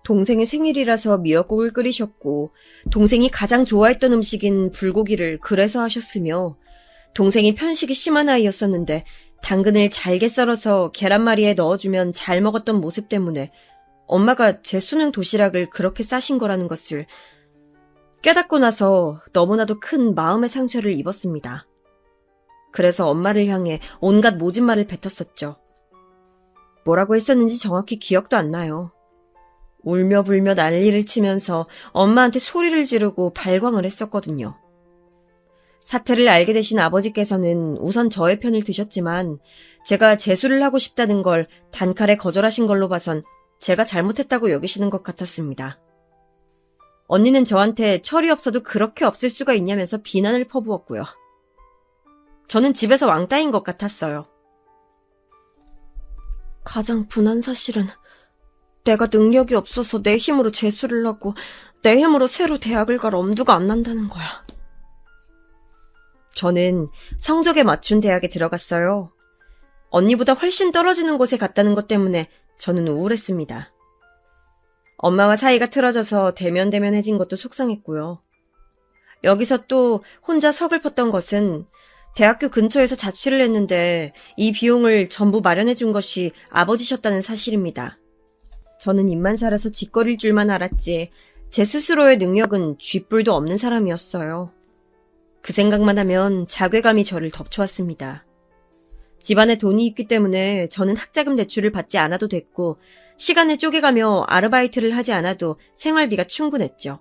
동생의 생일이라서 미역국을 끓이셨고 동생이 가장 좋아했던 음식인 불고기를 그래서 하셨으며 동생이 편식이 심한 아이였었는데 당근을 잘게 썰어서 계란말이에 넣어주면 잘 먹었던 모습 때문에 엄마가 제 수능 도시락을 그렇게 싸신 거라는 것을 깨닫고 나서 너무나도 큰 마음의 상처를 입었습니다. 그래서 엄마를 향해 온갖 모진 말을 뱉었었죠. 뭐라고 했었는지 정확히 기억도 안 나요. 울며 불며 난리를 치면서 엄마한테 소리를 지르고 발광을 했었거든요. 사태를 알게 되신 아버지께서는 우선 저의 편을 드셨지만 제가 재수를 하고 싶다는 걸 단칼에 거절하신 걸로 봐선 제가 잘못했다고 여기시는 것 같았습니다. 언니는 저한테 철이 없어도 그렇게 없을 수가 있냐면서 비난을 퍼부었고요. 저는 집에서 왕따인 것 같았어요. 가장 분한 사실은 내가 능력이 없어서 내 힘으로 재수를 하고 내 힘으로 새로 대학을 갈 엄두가 안 난다는 거야. 저는 성적에 맞춘 대학에 들어갔어요. 언니보다 훨씬 떨어지는 곳에 갔다는 것 때문에 저는 우울했습니다. 엄마와 사이가 틀어져서 대면대면해진 것도 속상했고요. 여기서 또 혼자 서글펐던 것은 대학교 근처에서 자취를 했는데 이 비용을 전부 마련해준 것이 아버지셨다는 사실입니다. 저는 입만 살아서 짓거릴 줄만 알았지 제 스스로의 능력은 쥐뿔도 없는 사람이었어요. 그 생각만 하면 자괴감이 저를 덮쳐왔습니다. 집안에 돈이 있기 때문에 저는 학자금 대출을 받지 않아도 됐고 시간을 쪼개가며 아르바이트를 하지 않아도 생활비가 충분했죠.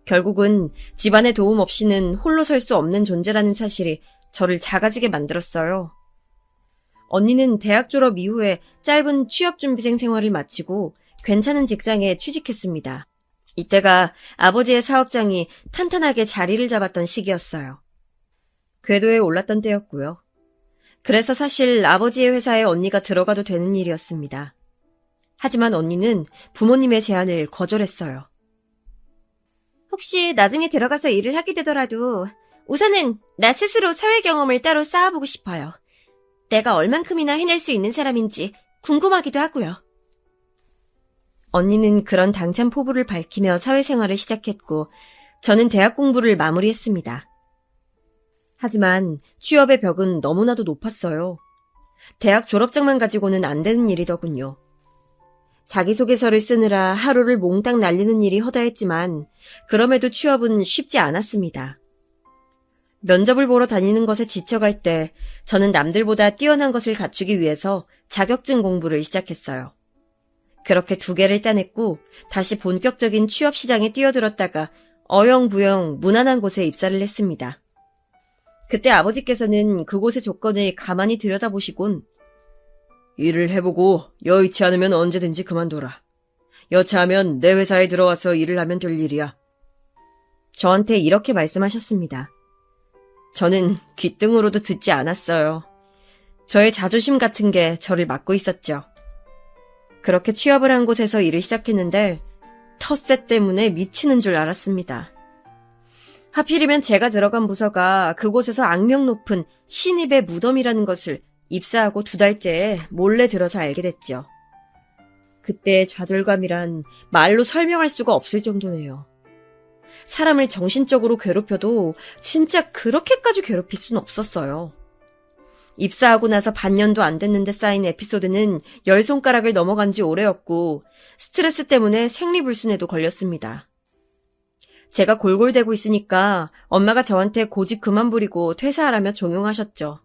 결국은 집안의 도움 없이는 홀로 설 수 없는 존재라는 사실이 저를 작아지게 만들었어요. 언니는 대학 졸업 이후에 짧은 취업준비생 생활을 마치고 괜찮은 직장에 취직했습니다. 이때가 아버지의 사업장이 탄탄하게 자리를 잡았던 시기였어요. 궤도에 올랐던 때였고요. 그래서 사실 아버지의 회사에 언니가 들어가도 되는 일이었습니다. 하지만 언니는 부모님의 제안을 거절했어요. 혹시 나중에 들어가서 일을 하게 되더라도 우선은 나 스스로 사회 경험을 따로 쌓아보고 싶어요. 내가 얼만큼이나 해낼 수 있는 사람인지 궁금하기도 하고요. 언니는 그런 당찬 포부를 밝히며 사회생활을 시작했고 저는 대학 공부를 마무리했습니다. 하지만 취업의 벽은 너무나도 높았어요. 대학 졸업장만 가지고는 안 되는 일이더군요. 자기소개서를 쓰느라 하루를 몽땅 날리는 일이 허다했지만 그럼에도 취업은 쉽지 않았습니다. 면접을 보러 다니는 것에 지쳐갈 때 저는 남들보다 뛰어난 것을 갖추기 위해서 자격증 공부를 시작했어요. 그렇게 2개를 따냈고 다시 본격적인 취업 시장에 뛰어들었다가 어영부영 무난한 곳에 입사를 했습니다. 그때 아버지께서는 그곳의 조건을 가만히 들여다보시곤 일을 해보고 여의치 않으면 언제든지 그만둬라. 여차하면 내 회사에 들어와서 일을 하면 될 일이야. 저한테 이렇게 말씀하셨습니다. 저는 귓등으로도 듣지 않았어요. 저의 자존심 같은 게 저를 막고 있었죠. 그렇게 취업을 한 곳에서 일을 시작했는데 텃세 때문에 미치는 줄 알았습니다. 하필이면 제가 들어간 부서가 그곳에서 악명 높은 신입의 무덤이라는 것을 입사하고 2달째에 몰래 들어서 알게 됐죠. 그때의 좌절감이란 말로 설명할 수가 없을 정도네요. 사람을 정신적으로 괴롭혀도 진짜 그렇게까지 괴롭힐 순 없었어요. 입사하고 나서 반년도 안 됐는데 쌓인 에피소드는 10손가락을 넘어간 지 오래였고 스트레스 때문에 생리불순에도 걸렸습니다. 제가 골골대고 있으니까 엄마가 저한테 고집 그만 부리고 퇴사하라며 종용하셨죠.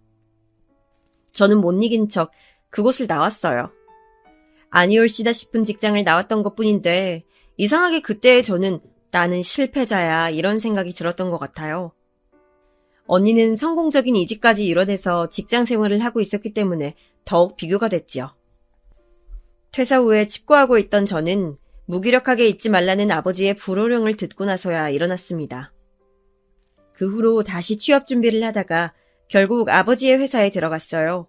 저는 못 이긴 척 그곳을 나왔어요. 아니올시다 싶은 직장을 나왔던 것뿐인데 이상하게 그때의 저는 나는 실패자야 이런 생각이 들었던 것 같아요. 언니는 성공적인 이직까지 이뤄내서 직장 생활을 하고 있었기 때문에 더욱 비교가 됐지요. 퇴사 후에 칩거하고 있던 저는 무기력하게 있지 말라는 아버지의 불호령을 듣고 나서야 일어났습니다. 그 후로 다시 취업 준비를 하다가 결국 아버지의 회사에 들어갔어요.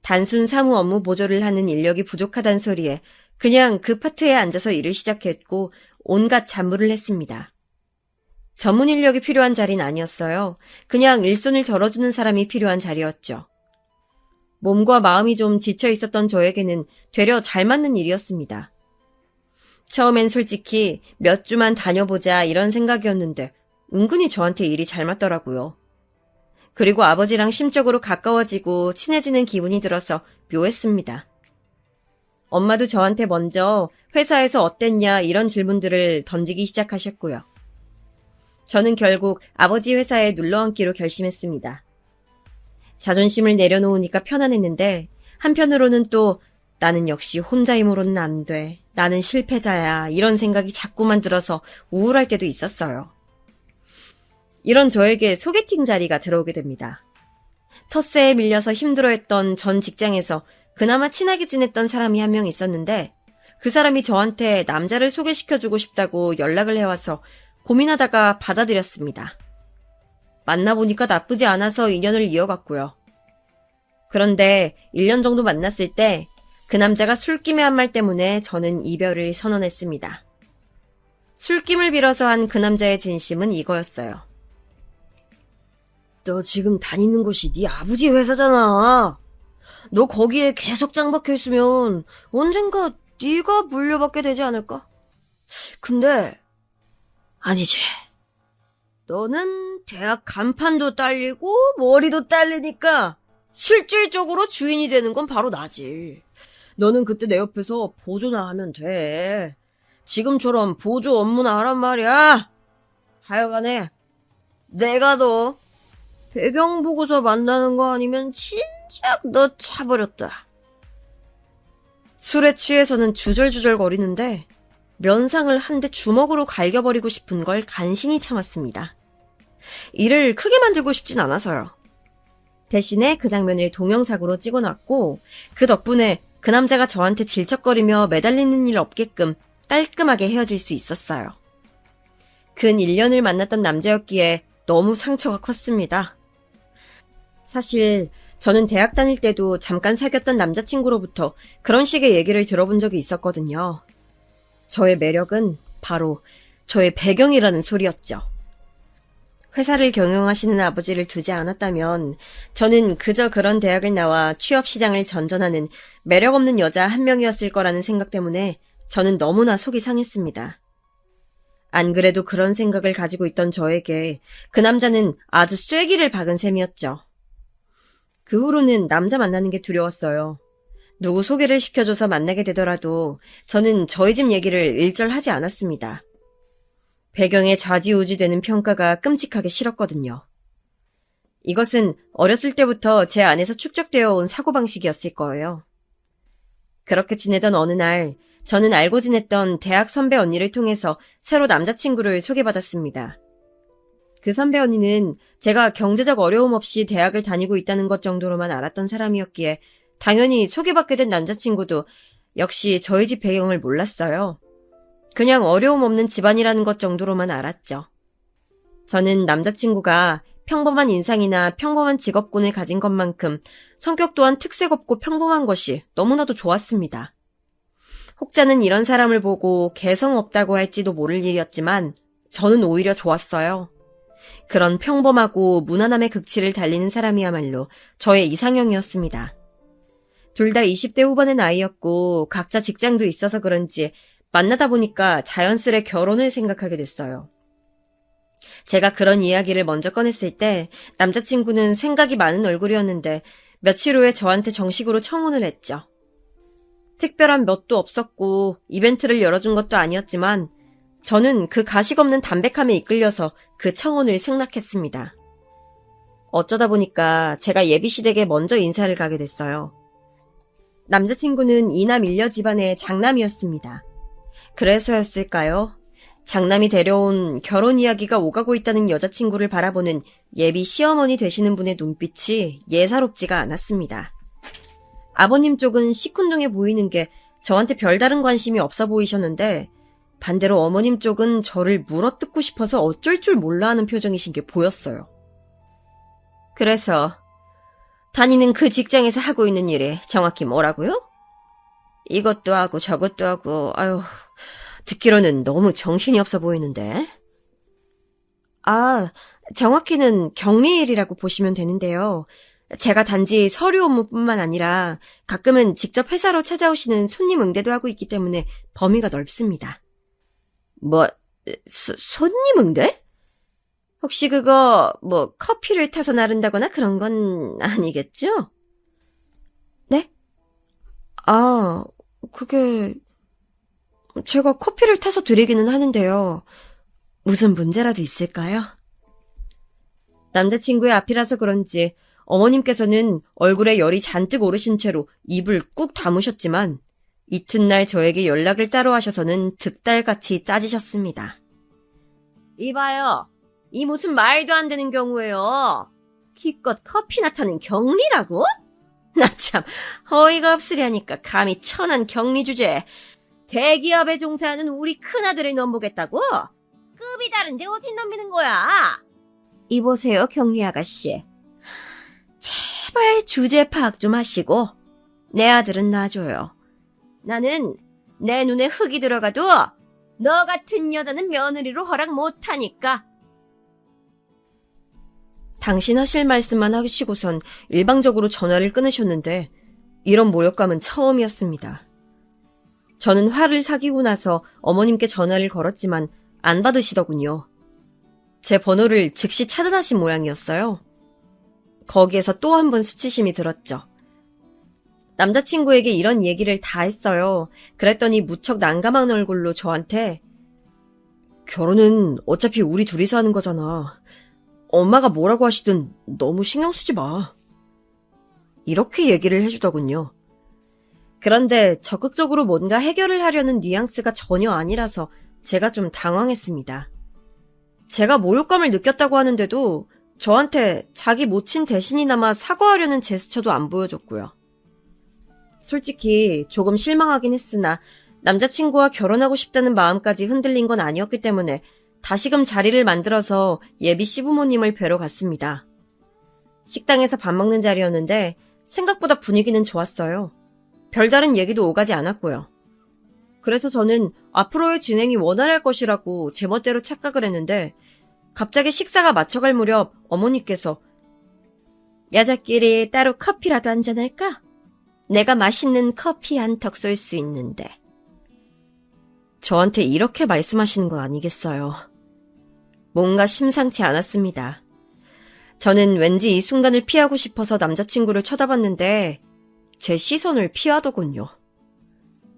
단순 사무 업무 보조를 하는 인력이 부족하단 소리에 그냥 그 파트에 앉아서 일을 시작했고 온갖 잡무를 했습니다. 전문 인력이 필요한 자리는 아니었어요. 그냥 일손을 덜어주는 사람이 필요한 자리였죠. 몸과 마음이 좀 지쳐 있었던 저에게는 되려 잘 맞는 일이었습니다. 처음엔 솔직히 몇 주만 다녀보자 이런 생각이었는데 은근히 저한테 일이 잘 맞더라고요. 그리고 아버지랑 심적으로 가까워지고 친해지는 기분이 들어서 묘했습니다. 엄마도 저한테 먼저 회사에서 어땠냐 이런 질문들을 던지기 시작하셨고요. 저는 결국 아버지 회사에 눌러앉기로 결심했습니다. 자존심을 내려놓으니까 편안했는데 한편으로는 또 나는 역시 혼자 힘으로는 안 돼. 나는 실패자야. 이런 생각이 자꾸만 들어서 우울할 때도 있었어요. 이런 저에게 소개팅 자리가 들어오게 됩니다. 텃세에 밀려서 힘들어했던 전 직장에서 그나마 친하게 지냈던 사람이 한 명 있었는데 그 사람이 저한테 남자를 소개시켜주고 싶다고 연락을 해와서 고민하다가 받아들였습니다. 만나보니까 나쁘지 않아서 인연을 이어갔고요. 그런데 1년 정도 만났을 때 그 남자가 술김에 한 말 때문에 저는 이별을 선언했습니다. 술김을 빌어서 한 그 남자의 진심은 이거였어요. 너 지금 다니는 곳이 네 아버지 회사잖아. 너 거기에 계속 짱 박혀있으면 언젠가 네가 물려받게 되지 않을까? 근데 아니지. 너는 대학 간판도 딸리고 머리도 딸리니까 실질적으로 주인이 되는 건 바로 나지. 너는 그때 내 옆에서 보조나 하면 돼. 지금처럼 보조 업무나 하란 말이야. 하여간에 내가 너 배경 보고서 만나는 거 아니면 진작 너 차버렸다. 술에 취해서는 주절주절 거리는데 면상을 한 대 주먹으로 갈겨버리고 싶은 걸 간신히 참았습니다. 일을 크게 만들고 싶진 않아서요. 대신에 그 장면을 동영상으로 찍어놨고 그 덕분에 그 남자가 저한테 질척거리며 매달리는 일 없게끔 깔끔하게 헤어질 수 있었어요. 근 1년을 만났던 남자였기에 너무 상처가 컸습니다. 사실 저는 대학 다닐 때도 잠깐 사귀었던 남자친구로부터 그런 식의 얘기를 들어본 적이 있었거든요. 저의 매력은 바로 저의 배경이라는 소리였죠. 회사를 경영하시는 아버지를 두지 않았다면 저는 그저 그런 대학을 나와 취업 시장을 전전하는 매력 없는 여자 한 명이었을 거라는 생각 때문에 저는 너무나 속이 상했습니다. 안 그래도 그런 생각을 가지고 있던 저에게 그 남자는 아주 쐐기를 박은 셈이었죠. 그 후로는 남자 만나는 게 두려웠어요. 누구 소개를 시켜줘서 만나게 되더라도 저는 저희 집 얘기를 일절하지 않았습니다. 배경에 좌지우지되는 평가가 끔찍하게 싫었거든요. 이것은 어렸을 때부터 제 안에서 축적되어 온 사고방식이었을 거예요. 그렇게 지내던 어느 날 저는 알고 지냈던 대학 선배 언니를 통해서 새로 남자친구를 소개받았습니다. 그 선배 언니는 제가 경제적 어려움 없이 대학을 다니고 있다는 것 정도로만 알았던 사람이었기에 당연히 소개받게 된 남자친구도 역시 저희 집 배경을 몰랐어요. 그냥 어려움 없는 집안이라는 것 정도로만 알았죠. 저는 남자친구가 평범한 인상이나 평범한 직업군을 가진 것만큼 성격 또한 특색 없고 평범한 것이 너무나도 좋았습니다. 혹자는 이런 사람을 보고 개성 없다고 할지도 모를 일이었지만 저는 오히려 좋았어요. 그런 평범하고 무난함의 극치를 달리는 사람이야말로 저의 이상형이었습니다. 둘 다 20대 후반의 나이였고 각자 직장도 있어서 그런지 만나다 보니까 자연스레 결혼을 생각하게 됐어요. 제가 그런 이야기를 먼저 꺼냈을 때 남자친구는 생각이 많은 얼굴이었는데 며칠 후에 저한테 정식으로 청혼을 했죠. 특별한 뭣도 없었고 이벤트를 열어준 것도 아니었지만 저는 그 가식 없는 담백함에 이끌려서 그 청혼을 승낙했습니다. 어쩌다 보니까 제가 예비시댁에 먼저 인사를 가게 됐어요. 남자친구는 이남 일녀 집안의 장남이었습니다. 그래서였을까요? 장남이 데려온 결혼 이야기가 오가고 있다는 여자친구를 바라보는 예비 시어머니 되시는 분의 눈빛이 예사롭지가 않았습니다. 아버님 쪽은 시큰둥해 보이는 게 저한테 별다른 관심이 없어 보이셨는데 반대로 어머님 쪽은 저를 물어뜯고 싶어서 어쩔 줄 몰라 하는 표정이신 게 보였어요. 그래서 다니는 그 직장에서 하고 있는 일이 정확히 뭐라고요? 이것도 하고 저것도 하고 아유 듣기로는 너무 정신이 없어 보이는데. 아, 정확히는 격리일이라고 보시면 되는데요. 제가 단지 서류 업무뿐만 아니라 가끔은 직접 회사로 찾아오시는 손님 응대도 하고 있기 때문에 범위가 넓습니다. 뭐, 손님 응대? 혹시 그거 커피를 타서 나른다거나 그런 건 아니겠죠? 네? 아, 그게 제가 커피를 타서 드리기는 하는데요. 무슨 문제라도 있을까요? 남자친구의 앞이라서 그런지 어머님께서는 얼굴에 열이 잔뜩 오르신 채로 입을 꾹 다무셨지만 이튿날 저에게 연락을 따로 하셔서는 득달같이 따지셨습니다. 이봐요. 이 무슨 말도 안 되는 경우예요. 기껏 커피나 타는 격리라고? 나 참 어이가 없으려니까 감히 천한 격리 주제에 대기업에 종사하는 우리 큰아들을 넘보겠다고? 급이 다른데 어딜 넘기는 거야? 이보세요, 격리 아가씨. 제발 주제 파악 좀 하시고 내 아들은 놔줘요. 나는 내 눈에 흙이 들어가도 너 같은 여자는 며느리로 허락 못하니까. 당신 하실 말씀만 하시고선 일방적으로 전화를 끊으셨는데 이런 모욕감은 처음이었습니다. 저는 화를 사귀고 나서 어머님께 전화를 걸었지만 안 받으시더군요. 제 번호를 즉시 차단하신 모양이었어요. 거기에서 또 한 번 수치심이 들었죠. 남자친구에게 이런 얘기를 다 했어요. 그랬더니 무척 난감한 얼굴로 저한테 결혼은 어차피 우리 둘이서 하는 거잖아. 엄마가 뭐라고 하시든 너무 신경 쓰지 마. 이렇게 얘기를 해주더군요. 그런데 적극적으로 뭔가 해결을 하려는 뉘앙스가 전혀 아니라서 제가 좀 당황했습니다. 제가 모욕감을 느꼈다고 하는데도 저한테 자기 모친 대신이나마 사과하려는 제스처도 안 보여줬고요. 솔직히 조금 실망하긴 했으나 남자친구와 결혼하고 싶다는 마음까지 흔들린 건 아니었기 때문에 다시금 자리를 만들어서 예비 시부모님을 뵈러 갔습니다. 식당에서 밥 먹는 자리였는데 생각보다 분위기는 좋았어요. 별다른 얘기도 오가지 않았고요. 그래서 저는 앞으로의 진행이 원활할 것이라고 제멋대로 착각을 했는데 갑자기 식사가 맞춰갈 무렵 어머니께서 여자끼리 따로 커피라도 한잔할까? 내가 맛있는 커피 한 턱 쏠 수 있는데. 저한테 이렇게 말씀하시는 건 아니겠어요. 뭔가 심상치 않았습니다. 저는 왠지 이 순간을 피하고 싶어서 남자친구를 쳐다봤는데 제 시선을 피하더군요.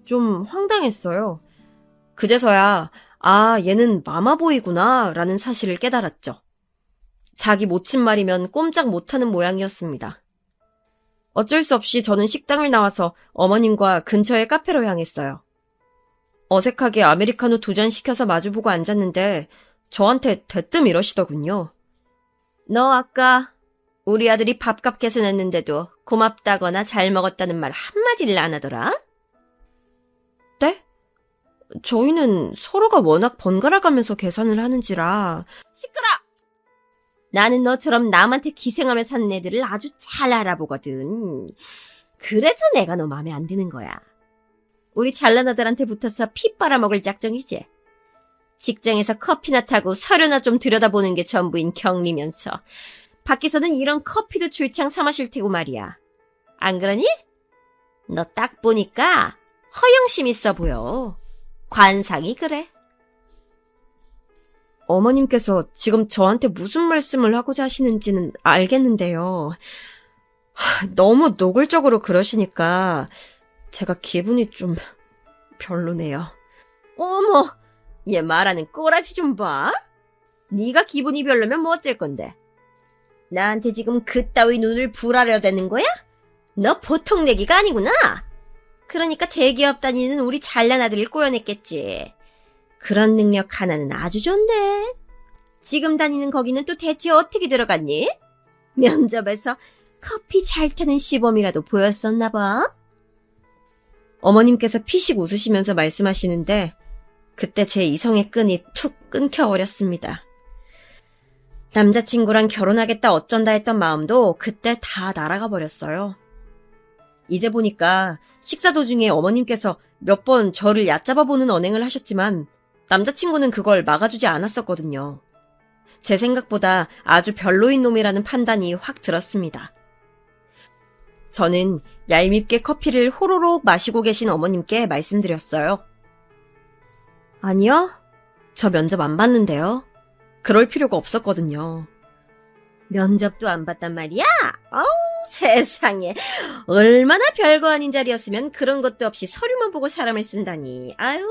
좀 황당했어요. 그제서야 얘는 마마보이구나 라는 사실을 깨달았죠. 자기 모친 말이면 꼼짝 못하는 모양이었습니다. 어쩔 수 없이 저는 식당을 나와서 어머님과 근처의 카페로 향했어요. 어색하게 아메리카노 2잔 시켜서 마주보고 앉았는데 저한테 대뜸 이러시더군요. 너 아까 우리 아들이 밥값 계산했는데도 고맙다거나 잘 먹었다는 말 한마디를 안 하더라? 네? 저희는 서로가 워낙 번갈아가면서 계산을 하는지라. 시끄러! 나는 너처럼 남한테 기생하며 사는 애들을 아주 잘 알아보거든. 그래서 내가 너 마음에 안 드는 거야. 우리 잘난 아들한테 붙어서 피 빨아먹을 작정이지. 직장에서 커피나 타고 서류나 좀 들여다보는 게 전부인 경리면서 밖에서는 이런 커피도 줄창 사 마실 테고 말이야. 안 그러니? 너 딱 보니까 허영심 있어 보여. 관상이 그래. 어머님께서 지금 저한테 무슨 말씀을 하고자 하시는지는 알겠는데요. 너무 노골적으로 그러시니까 제가 기분이 좀 별로네요. 어머, 얘 말하는 꼬라지 좀 봐. 네가 기분이 별로면 뭐 어쩔 건데. 나한테 지금 그따위 눈을 불하려 대는 거야? 너 보통 내기가 아니구나. 그러니까 대기업 다니는 우리 잘난 아들을 꼬여냈겠지. 그런 능력 하나는 아주 좋네. 지금 다니는 거기는 또 대체 어떻게 들어갔니? 면접에서 커피 잘 타는 시범이라도 보였었나 봐. 어머님께서 피식 웃으시면서 말씀하시는데 그때 제 이성의 끈이 툭 끊겨버렸습니다. 남자친구랑 결혼하겠다 어쩐다 했던 마음도 그때 다 날아가 버렸어요. 이제 보니까 식사 도중에 어머님께서 몇 번 저를 얕잡아보는 언행을 하셨지만 남자친구는 그걸 막아주지 않았었거든요. 제 생각보다 아주 별로인 놈이라는 판단이 확 들었습니다. 저는 얄밉게 커피를 호로록 마시고 계신 어머님께 말씀드렸어요. 아니요, 저 면접 안 봤는데요. 그럴 필요가 없었거든요. 면접도 안 봤단 말이야? 어우, 세상에. 얼마나 별거 아닌 자리였으면 그런 것도 없이 서류만 보고 사람을 쓴다니. 아유.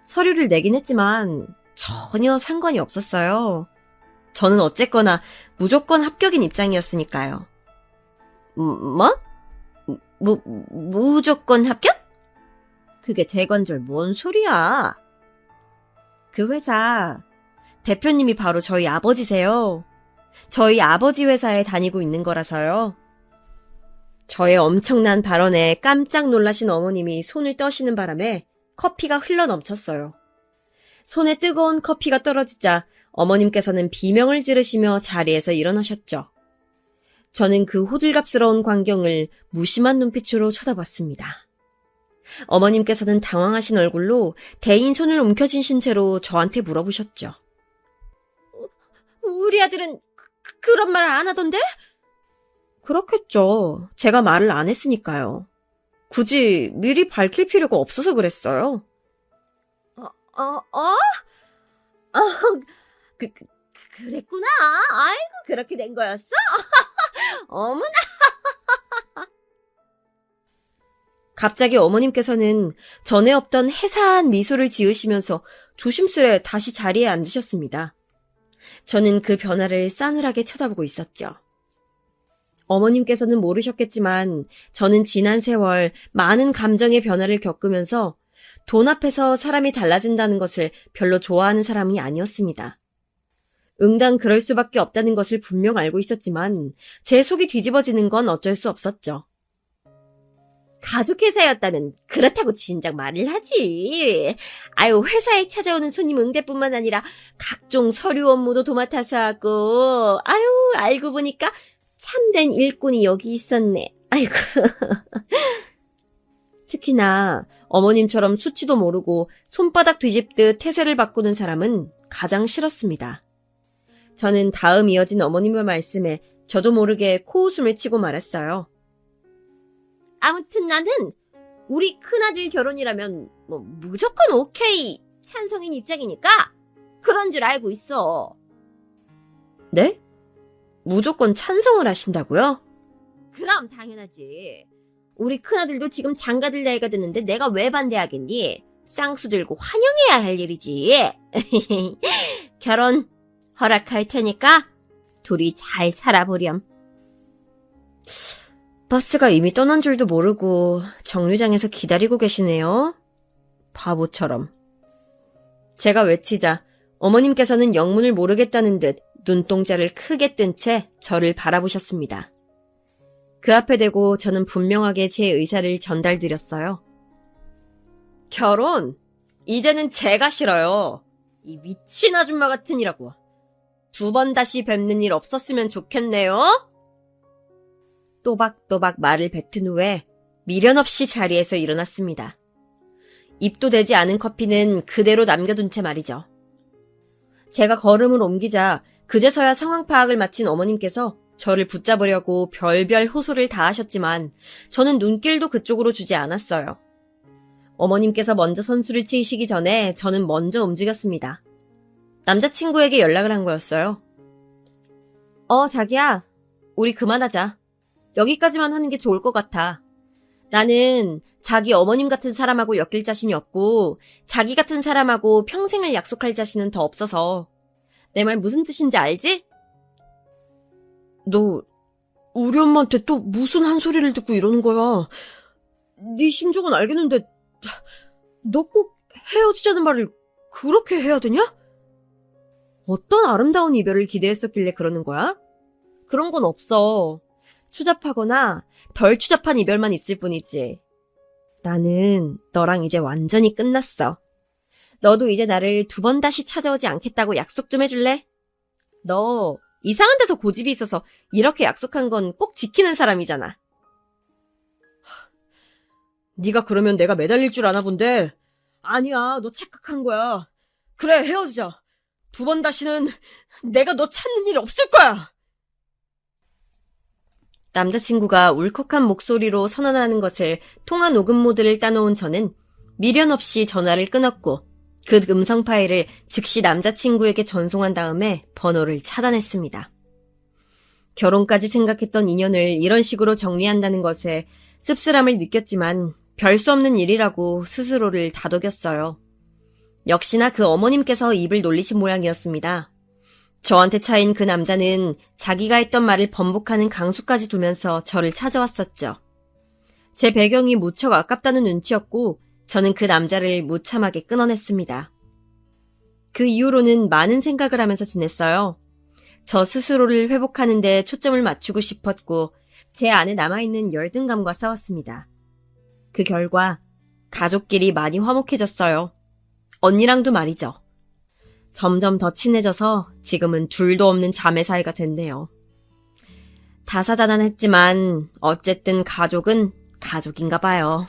서류를 내긴 했지만 전혀 상관이 없었어요. 저는 어쨌거나 무조건 합격인 입장이었으니까요. 뭐? 무조건 합격? 그게 대관절 뭔 소리야? 그 회사 대표님이 바로 저희 아버지세요. 저희 아버지 회사에 다니고 있는 거라서요. 저의 엄청난 발언에 깜짝 놀라신 어머님이 손을 떠시는 바람에 커피가 흘러넘쳤어요. 손에 뜨거운 커피가 떨어지자 어머님께서는 비명을 지르시며 자리에서 일어나셨죠. 저는 그 호들갑스러운 광경을 무심한 눈빛으로 쳐다봤습니다. 어머님께서는 당황하신 얼굴로 대인 손을 움켜쥐신 채로 저한테 물어보셨죠. 우리 아들은 그런 말 안 하던데? 그렇겠죠. 제가 말을 안 했으니까요. 굳이 미리 밝힐 필요가 없어서 그랬어요. 그랬구나. 아이고, 그렇게 된 거였어? 어머나. 갑자기 어머님께서는 전에 없던 해사한 미소를 지으시면서 조심스레 다시 자리에 앉으셨습니다. 저는 그 변화를 싸늘하게 쳐다보고 있었죠. 어머님께서는 모르셨겠지만 저는 지난 세월 많은 감정의 변화를 겪으면서 돈 앞에서 사람이 달라진다는 것을 별로 좋아하는 사람이 아니었습니다. 응당 그럴 수밖에 없다는 것을 분명 알고 있었지만 제 속이 뒤집어지는 건 어쩔 수 없었죠. 가족 회사였다면 그렇다고 진작 말을 하지. 아유, 회사에 찾아오는 손님 응대뿐만 아니라 각종 서류 업무도 도맡아서 하고, 아유, 알고 보니까 참된 일꾼이 여기 있었네. 아이고. 특히나 어머님처럼 수치도 모르고 손바닥 뒤집듯 태세를 바꾸는 사람은 가장 싫었습니다. 저는 다음 이어진 어머님의 말씀에 저도 모르게 코웃음을 치고 말았어요. 아무튼 나는 우리 큰아들 결혼이라면 뭐 무조건 오케이 찬성인 입장이니까 그런 줄 알고 있어. 네? 무조건 찬성을 하신다고요? 그럼 당연하지. 우리 큰아들도 지금 장가들 나이가 됐는데 내가 왜 반대하겠니? 쌍수 들고 환영해야 할 일이지. 결혼 허락할 테니까 둘이 잘 살아보렴. 버스가 이미 떠난 줄도 모르고 정류장에서 기다리고 계시네요. 바보처럼. 제가 외치자 어머님께서는 영문을 모르겠다는 듯 눈동자를 크게 뜬 채 저를 바라보셨습니다. 그 앞에 대고 저는 분명하게 제 의사를 전달드렸어요. 결혼? 이제는 제가 싫어요. 이 미친 아줌마 같으니라고. 2번 다시 뵙는 일 없었으면 좋겠네요. 또박또박 말을 뱉은 후에 미련 없이 자리에서 일어났습니다. 입도 되지 않은 커피는 그대로 남겨둔 채 말이죠. 제가 걸음을 옮기자 그제서야 상황 파악을 마친 어머님께서 저를 붙잡으려고 별별 호소를 다 하셨지만 저는 눈길도 그쪽으로 주지 않았어요. 어머님께서 먼저 선수를 치시기 전에 저는 먼저 움직였습니다. 남자친구에게 연락을 한 거였어요. 자기야, 우리 그만하자. 여기까지만 하는 게 좋을 것 같아. 나는 자기 어머님 같은 사람하고 엮일 자신이 없고 자기 같은 사람하고 평생을 약속할 자신은 더 없어서. 내 말 무슨 뜻인지 알지? 너 우리 엄마한테 또 무슨 한 소리를 듣고 이러는 거야. 네 심정은 알겠는데 너 꼭 헤어지자는 말을 그렇게 해야 되냐? 어떤 아름다운 이별을 기대했었길래 그러는 거야? 그런 건 없어. 추잡하거나 덜 추잡한 이별만 있을 뿐이지. 나는 너랑 이제 완전히 끝났어. 너도 이제 나를 2번 다시 찾아오지 않겠다고 약속 좀 해줄래? 너 이상한 데서 고집이 있어서 이렇게 약속한 건 꼭 지키는 사람이잖아. 네가 그러면 내가 매달릴 줄 아나 본데. 아니야, 너 착각한 거야. 그래, 헤어지자. 2번 다시는 내가 너 찾는 일 없을 거야. 남자친구가 울컥한 목소리로 선언하는 것을 통화 녹음 모드를 따놓은 저는 미련 없이 전화를 끊었고 그 음성 파일을 즉시 남자친구에게 전송한 다음에 번호를 차단했습니다. 결혼까지 생각했던 인연을 이런 식으로 정리한다는 것에 씁쓸함을 느꼈지만 별 수 없는 일이라고 스스로를 다독였어요. 역시나 그 어머님께서 입을 놀리신 모양이었습니다. 저한테 차인 그 남자는 자기가 했던 말을 번복하는 강수까지 두면서 저를 찾아왔었죠. 제 배경이 무척 아깝다는 눈치였고 저는 그 남자를 무참하게 끊어냈습니다. 그 이후로는 많은 생각을 하면서 지냈어요. 저 스스로를 회복하는 데 초점을 맞추고 싶었고 제 안에 남아있는 열등감과 싸웠습니다. 그 결과 가족끼리 많이 화목해졌어요. 언니랑도 말이죠. 점점 더 친해져서 지금은 둘도 없는 자매 사이가 됐네요. 다사다난했지만 어쨌든 가족은 가족인가 봐요.